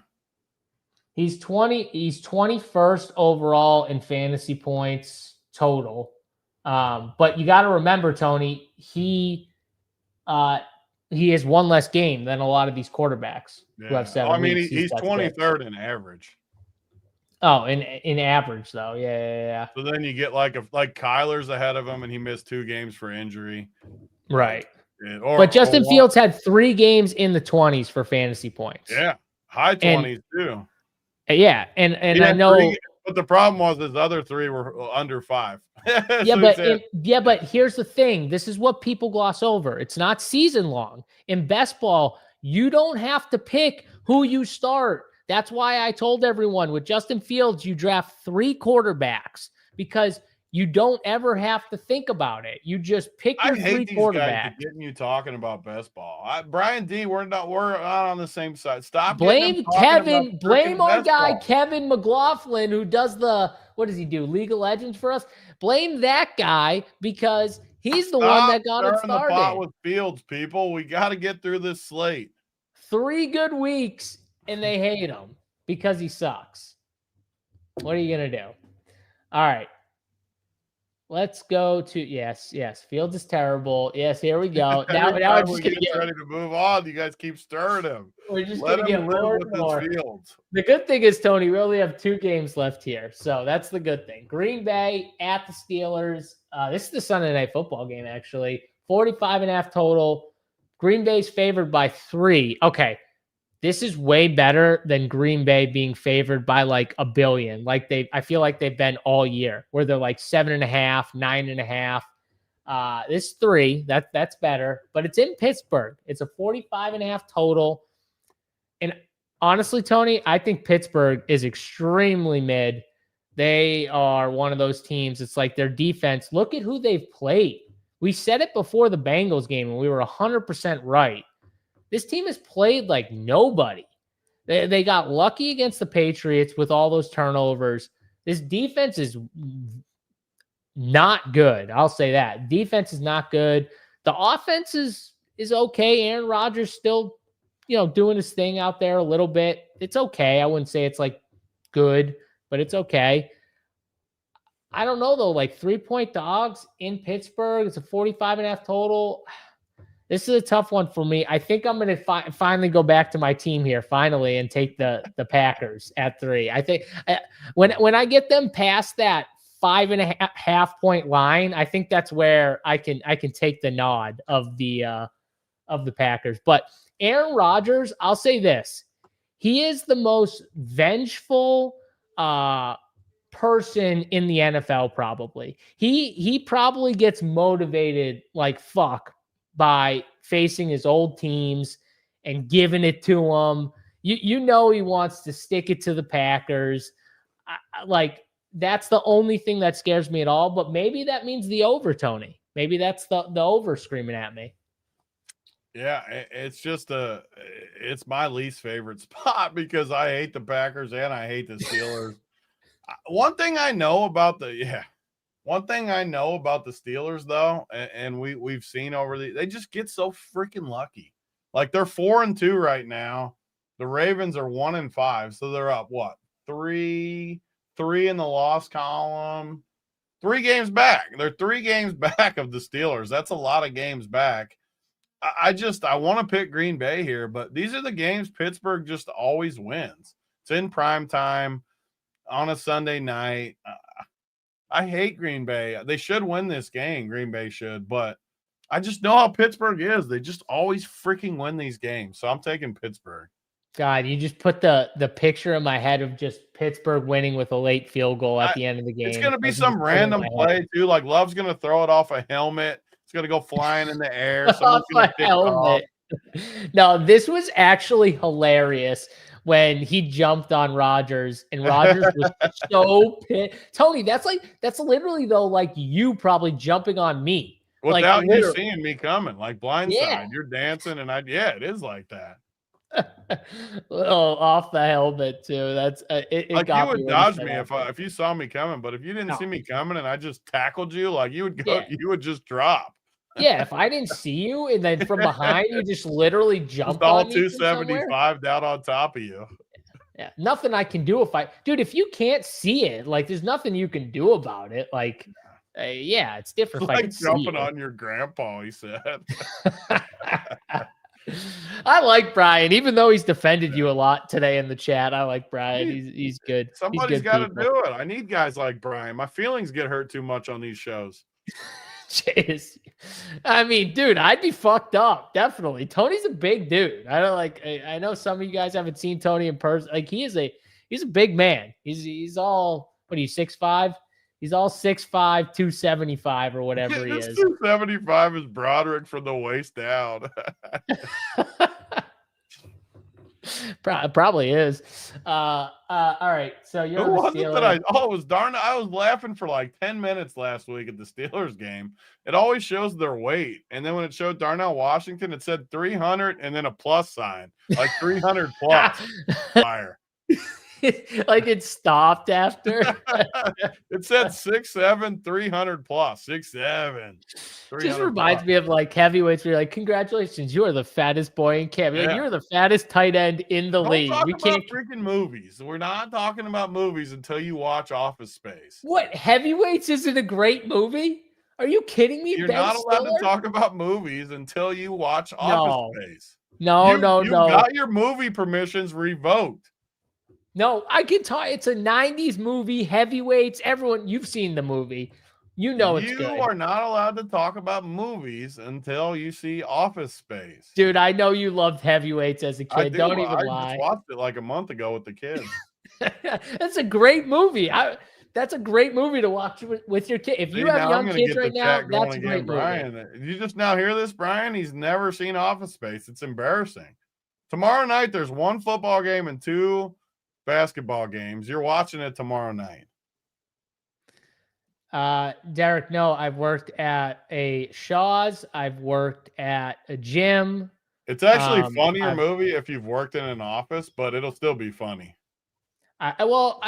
He's 21st overall in fantasy points total. But you got to remember, Tony, he has one less game than a lot of these quarterbacks who have 7 weeks. He's 23rd in average. Oh, in average though, yeah. So then you get like Kyler's ahead of him, and he missed 2 games for injury. Right. But Justin Fields had 3 games in the 20s for fantasy points. Yeah, high 20s too. Yeah, and I know. But the problem was his other 3 were under 5. Yeah, but here's the thing. This is what people gloss over. It's not season long. In best ball, you don't have to pick who you start. That's why I told everyone with Justin Fields, you draft 3 quarterbacks because you don't ever have to think about it. You just pick your 3 quarterbacks. Getting you talking about best ball. Brian D, we're not on the same side. Stop. Blame Kevin. Blame our guy Kevin McLaughlin, who does what does he do? League of Legends for us. Blame that guy because he's the one that got it started. The pot with Fields, people. We got to get through this slate. 3 good weeks. And they hate him because he sucks. What are you going to do? All right. Let's go to yes. Fields is terrible. Yes, here we go. Now we're just going to get ready to move on. You guys keep stirring him. We're just going to get more and more. Fields. The good thing is, Tony, we only have 2 games left here. So that's the good thing. Green Bay at the Steelers. This is the Sunday Night Football game, actually. 45.5 total. Green Bay's favored by 3. Okay. This is way better than Green Bay being favored by like $1 billion. I feel like they've been all year where they're like 7.5, 9.5. This 3, that's better, but it's in Pittsburgh. It's a 45.5 total. And honestly, Tony, I think Pittsburgh is extremely mid. They are one of those teams. It's like their defense. Look at who they've played. We said it before the Bengals game and we were 100% right. This team has played like nobody. They got lucky against the Patriots with all those turnovers. This defense is not good. I'll say that. Defense is not good. The offense is okay. Aaron Rodgers still, doing his thing out there a little bit. It's okay. I wouldn't say it's like good, but it's okay. I don't know though, like 3-point dogs in Pittsburgh. It's a 45.5 total. This is a tough one for me. I think I'm going to finally go back to my team here finally and take the Packers at 3. I think when I get them past that 5.5 point line, I think that's where I can take the nod of the Packers. But Aaron Rodgers, I'll say this. He is the most vengeful person in the NFL probably. He probably gets motivated like fuck by facing his old teams and giving it to them. He wants to stick it to the Packers. That's the only thing that scares me at all, but maybe that means the over, Tony. Maybe that's the over screaming at me. Yeah, it's just it's my least favorite spot because I hate the Packers and I hate the Steelers. One thing I know about the Steelers though, and we've seen they just get so freaking lucky. Like they're 4-2 right now. The Ravens are 1-5, so they're up what? 3 in the loss column. 3 games back. They're 3 games back of the Steelers. That's a lot of games back. I want to pick Green Bay here, but these are the games Pittsburgh just always wins. It's in prime time on a Sunday night. I hate Green Bay. They should win this game. Green Bay should, but I just know how Pittsburgh is. They just always freaking win these games. So I'm taking Pittsburgh. God, you just put the picture in my head of just Pittsburgh winning with a late field goal at the end of the game. It's going to be some random play too. Like Love's going to throw it off a helmet. It's going to go flying in the air. Someone's going to pick it off. No, this was actually hilarious when he jumped on Rodgers and Rodgers was so pissed. Tony, that's literally though, like you probably jumping on me. Without you seeing me coming, like blindside. Yeah. You're dancing and it is like that. Off the helmet too. That's it like you would dodge me if you saw me coming, but if you didn't see me coming and I just tackled you, like you would go, you would just drop. Yeah, if I didn't see you and then from behind you just literally jumped all on me 275 down on top of you. Yeah, nothing I can do if you can't see it, like there's nothing you can do about it. Like, it's different. Like jumping on your grandpa, he said. I like Brian, even though he's defended you a lot today in the chat. I like Brian. He's good. Somebody's got to do it. I need guys like Brian. My feelings get hurt too much on these shows. Jeez. I mean, dude, I'd be fucked up. Definitely. Tony's a big dude. I know some of you guys haven't seen Tony in person. Like he's a big man. He's all, what are you, 6'5"? He's all 6'5", 275 or whatever he is. 275 is Broderick from the waist down. Probably is. All right. So you're Who was it that it was Darnell. I was laughing for like 10 minutes last week at the Steelers game. It always shows their weight. And then when it showed Darnell Washington, it said 300 and then a plus sign. Like 300 plus fire. Like it stopped after. It said 6'7", 300 plus. 6'7". Just reminds me of like heavyweights where you're like, congratulations, you are the fattest boy in camp. Like, you're the fattest tight end in the league. We can't freaking movies. We're not talking about movies until you watch Office Space. What, heavyweights isn't a great movie? Are you kidding me? You're not allowed to talk about movies until you watch Office Space. No. You got your movie permissions revoked. No, I can talk. It's a 90s movie, heavyweights. Everyone, you've seen the movie. You know it's good. You are not allowed to talk about movies until you see Office Space. Dude, I know you loved heavyweights as a kid. Don't even lie. I just watched it like a month ago with the kids. That's a great movie. That's a great movie to watch with your kid. If you have young kids right now, that's a great Brian. movie. You just now hear this, Brian? He's never seen Office Space. It's embarrassing. Tomorrow night, there's 1 football game and 2 basketball games. You're watching it tomorrow night. Derek, no, I've worked at a Shaw's. I've worked at a gym. It's actually a funnier movie if you've worked in an office, but it'll still be funny. I worked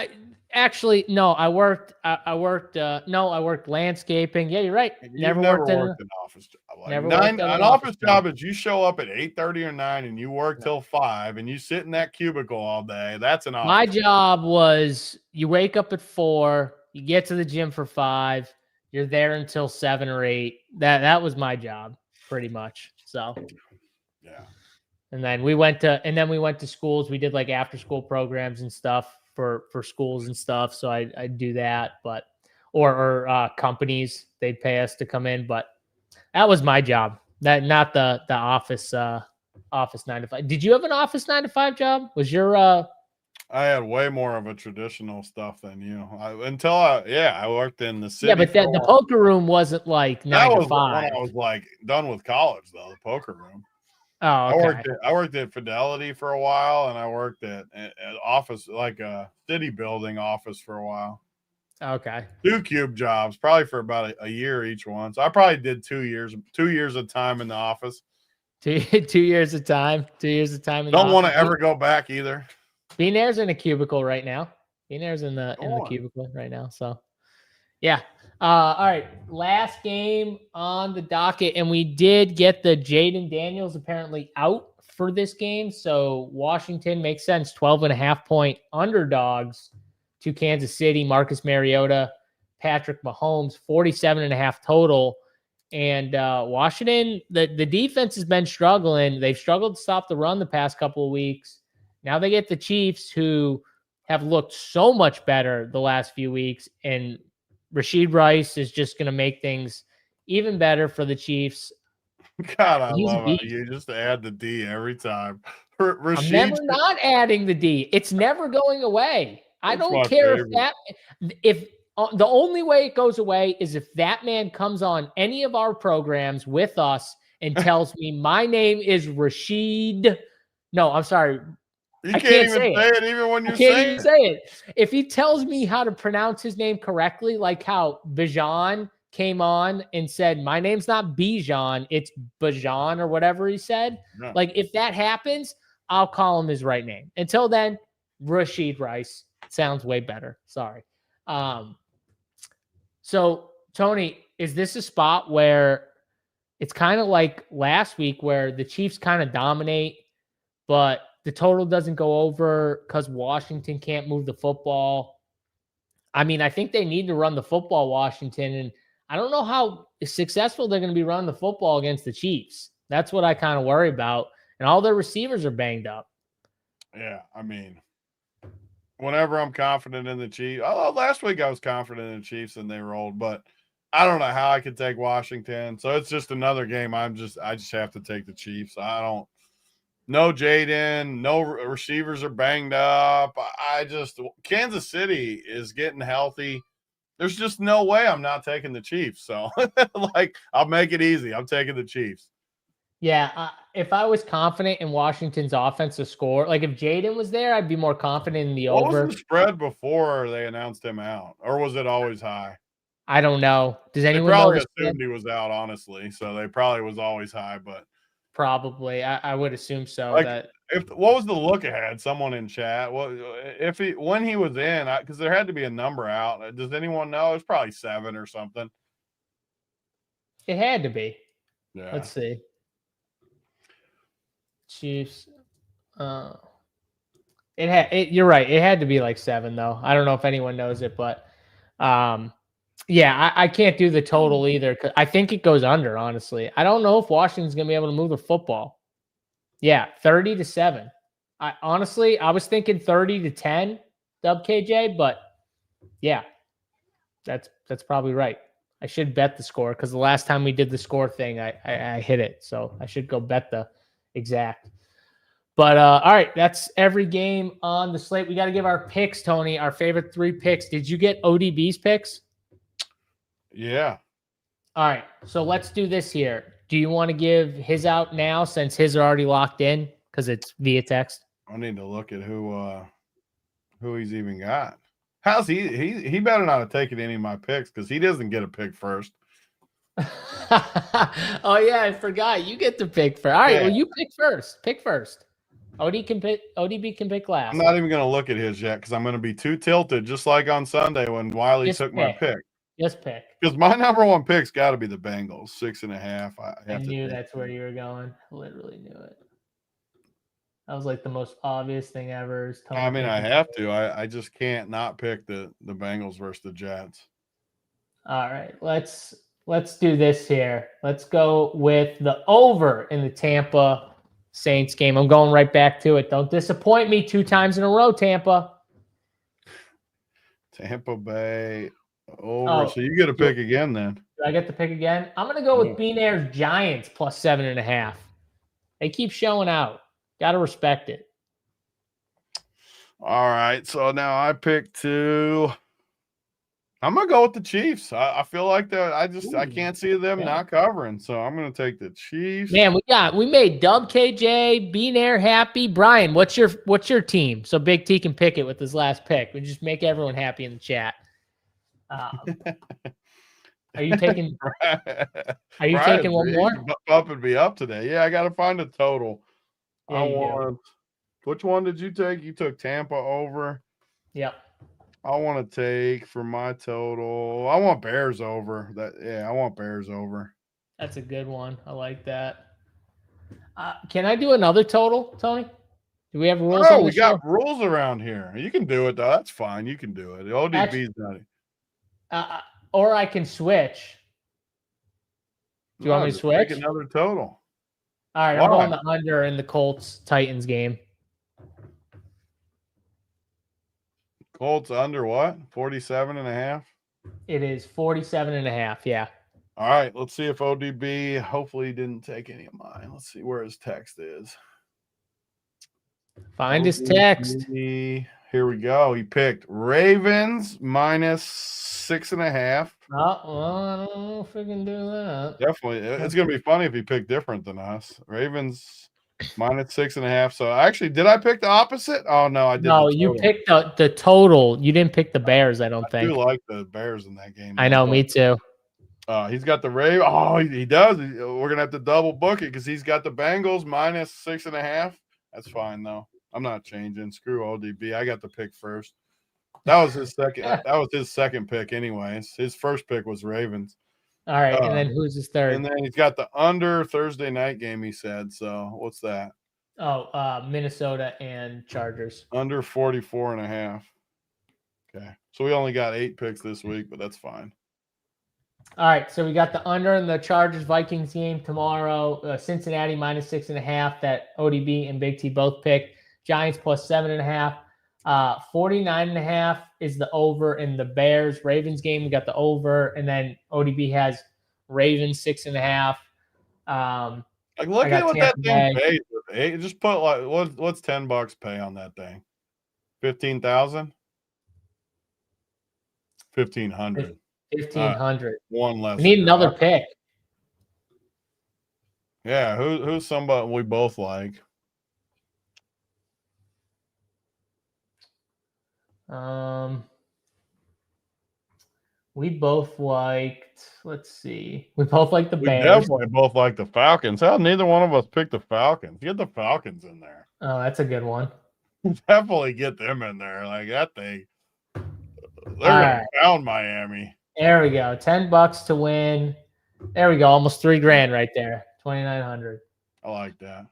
landscaping. Yeah, you're right. You've never worked an office job. Like an office job is you show up at 8:30 or 9 and you work till 5 and you sit in that cubicle all day. That's an office. My job was you wake up at 4, you get to the gym for 5, you're there until 7 or 8. That was my job pretty much. So yeah. And then we went to schools. We did like after school programs and stuff for schools and stuff. So I'd do that, but or companies, they'd pay us to come in, but that was my job. That not the office 9 to 5. Did you have an office 9 to 5 job? Was your I had way more of a traditional stuff than you. I worked in the city. Yeah, but the poker room wasn't like 9 to 5. When I was like done with college though, the poker room. Oh, okay. I worked at Fidelity for a while, and I worked at office, like a city building office for a while. Okay. 2 cube jobs, probably for about a year each one. So I probably did 2 years of time in the office. 2 years of time. 2 years of time. Don't want to ever go back either. Beanair's in a cubicle right now. Beanair's in the cubicle right now. So, yeah. All right. Last game on the docket, and we did get the Jaden Daniels apparently out for this game. So Washington makes sense. 12.5-point underdogs to Kansas City. Marcus Mariota, Patrick Mahomes, 47.5 total. And Washington, the defense has been struggling. They've struggled to stop the run the past couple of weeks. Now they get the Chiefs, who have looked so much better the last few weeks. And Rashid Rice is just going to make things even better for the Chiefs. God, I love it. You just add the D every time. I'm never not adding the D. It's never going away. I don't care if the only way it goes away is if that man comes on any of our programs with us and tells me my name is Rashid. No, I'm sorry. You can't even say it even when you're saying it. I can't even say it. If he tells me how to pronounce his name correctly, like how Bijan came on and said, my name's not Bijan, it's Bijan or whatever he said. No. Like if that happens, I'll call him his right name. Until then, Rashid Rice sounds way better. Sorry. So Tony, is this a spot where it's kind of like last week where the Chiefs kind of dominate, but the total doesn't go over because Washington can't move the football? I mean, I think they need to run the football, Washington, and I don't know how successful they're going to be running the football against the Chiefs. That's what I kind of worry about. And all their receivers are banged up. Yeah, I mean, whenever I'm confident in the Chiefs, last week I was confident in the Chiefs and they rolled, but I don't know how I could take Washington. So it's just another game. I just have to take the Chiefs. No Jaden, no receivers are banged up. Kansas City is getting healthy. There's just no way I'm not taking the Chiefs. So, I'll make it easy. I'm taking the Chiefs. Yeah, if I was confident in Washington's offensive score, like if Jaden was there, I'd be more confident in the over. What was the spread before they announced him out? Or was it always high? I don't know. Does anyone know? They probably assumed he was out, honestly. So they probably was always high, but probably. I would assume so. What was the look ahead? Someone in chat. When he was in, because there had to be a number out. Does anyone know? It's probably 7 or something. It had to be. Yeah. Let's see. Chiefs. You're right. It had to be like 7 though. I don't know if anyone knows it, but yeah, I can't do the total either. Cause I think it goes under, honestly. I don't know if Washington's going to be able to move the football. Yeah, 30-7. I was thinking 30-10, WKJ, but yeah, that's probably right. I should bet the score because the last time we did the score thing, I hit it. So I should go bet the exact. But all right, that's every game on the slate. We got to give our picks, Tony, our favorite 3 picks. Did you get ODB's picks? Yeah. All right, so let's do this here. Do you want to give his out now since his are already locked in because it's via text? I need to look at who he's even got. How's he better not have taken any of my picks because he doesn't get a pick first. Oh yeah, I forgot. You get to pick first. All right, Yeah. well you pick first. Pick first. ODB can pick last. I'm not even going to look at his yet because I'm going to be too tilted, just like on Sunday when Wiley Just took my pick. pick. Just pick. Because my number one pick's got to be the Bengals, 6.5. I knew that's where you were going. Literally knew it. That was like the most obvious thing ever. I mean, I have to. I just can't not pick the Bengals versus the Jets. All right, let's do this here. Let's go with the over in the Tampa Saints game. I'm going right back to it. Don't disappoint me 2 times in a row, Tampa. Tampa Bay over. Oh, so you get a pick again then. Do I get to pick again? I'm going to go with Beanair's Giants plus 7.5. They keep showing out. Got to respect it. All right. So now I pick 2. I'm going to go with the Chiefs. I feel like that. I can't see them not covering. So I'm going to take the Chiefs. Man, we made Dub KJ, Beanair happy. Brian, what's your team? So Big T can pick it with his last pick. We just make everyone happy in the chat. Are you taking? Are you taking one more? Bumping me up today. Yeah, I got to find a total. Yeah, Which one did you take? You took Tampa over. Yep. I want to take for my total. I want Bears over. I want Bears over. That's a good one. I like that. Can I do another total, Tony? Do we have rules? Oh, we got rules around here. You can do it though. That's fine. You can do it. The ODB's not. Or I can switch. Do you want me to switch? Take another total. All right, I'm going the under in the Colts Titans game. Colts under what? 47.5? It is 47.5, yeah. All right, let's see if ODB hopefully didn't take any of mine. Let's see where his text is. Find his text. Here we go. He picked Ravens minus 6.5. Oh, well, I don't know if we can do that. Definitely. It's going to be funny if he picked different than us. Ravens minus 6.5. So actually, did I pick the opposite? Oh, no, I didn't. No, you picked the total. You didn't pick the Bears, I don't think. I do like the Bears in that game. I know, me too. He's got the Ravens. Oh, he does. We're going to have to double book it because he's got the Bengals minus 6.5. That's fine, though. I'm not changing. Screw ODB. I got the pick first. That was his second. That was his second pick, anyways. His first pick was Ravens. All right, and then who's his third? And then he's got the under Thursday night game. He said. So what's that? Oh, Minnesota and Chargers. Under 44.5. Okay, so we only got 8 picks this week, but that's fine. All right, so we got the under in the Chargers Vikings game tomorrow. Cincinnati minus 6.5 that ODB and Big T both picked. Giants plus 7.5. 49.5 is the over in the Bears Ravens game. We got the over, and then ODB has Ravens 6.5. Like, look at what that thing pays. Hey, just put like what's $10 pay on that thing? 15,000. 1,500. 1,500. One less. We need another pick. Yeah, who's somebody we both like? We both liked. Let's see. We both like the Bears. We definitely both like the Falcons. Hell, neither one of us picked the Falcons. Get the Falcons in there. Oh, that's a good one. Definitely get them in there. Like that thing. They're gonna pound Miami. There we go. $10 to win. There we go. Almost $3,000 right there. 2,900. I like that.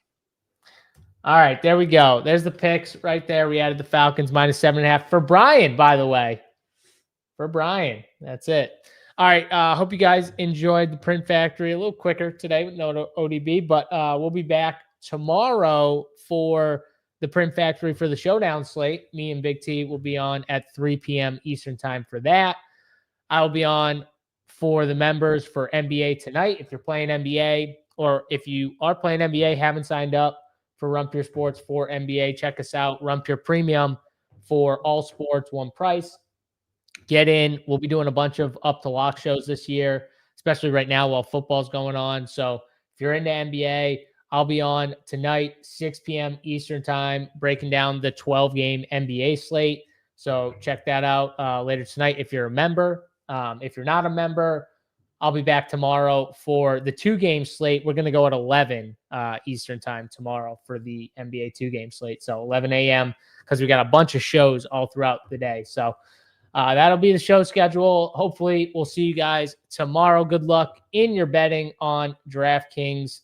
All right, there we go. There's the picks right there. We added the Falcons minus 7.5 for Brian, by the way. For Brian. That's it. All right. Hope you guys enjoyed the Print Factory a little quicker today with no ODB, but we'll be back tomorrow for the Print Factory for the Showdown slate. Me and Big T will be on at 3 p.m. Eastern time for that. I'll be on for the members for NBA tonight. If you're playing NBA, or if you are playing NBA, haven't signed up for Rumpier Sports for NBA, check us out. Rumpier Premium for all sports, one price. Get in. We'll be doing a bunch of up to lock shows this year, especially right now while football's going on. So if you're into NBA, I'll be on tonight, 6 p.m. Eastern time, breaking down the 12-game NBA slate. So check that out later tonight if you're a member. If you're not a member, I'll be back tomorrow for the 2-game slate. We're going to go at 11 Eastern time tomorrow for the NBA 2-game slate. So 11 a.m. because we got a bunch of shows all throughout the day. So that'll be the show schedule. Hopefully we'll see you guys tomorrow. Good luck in your betting on DraftKings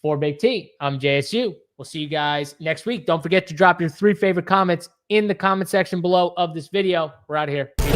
for Big T. I'm JSU. We'll see you guys next week. Don't forget to drop your 3 favorite comments in the comment section below of this video. We're out of here.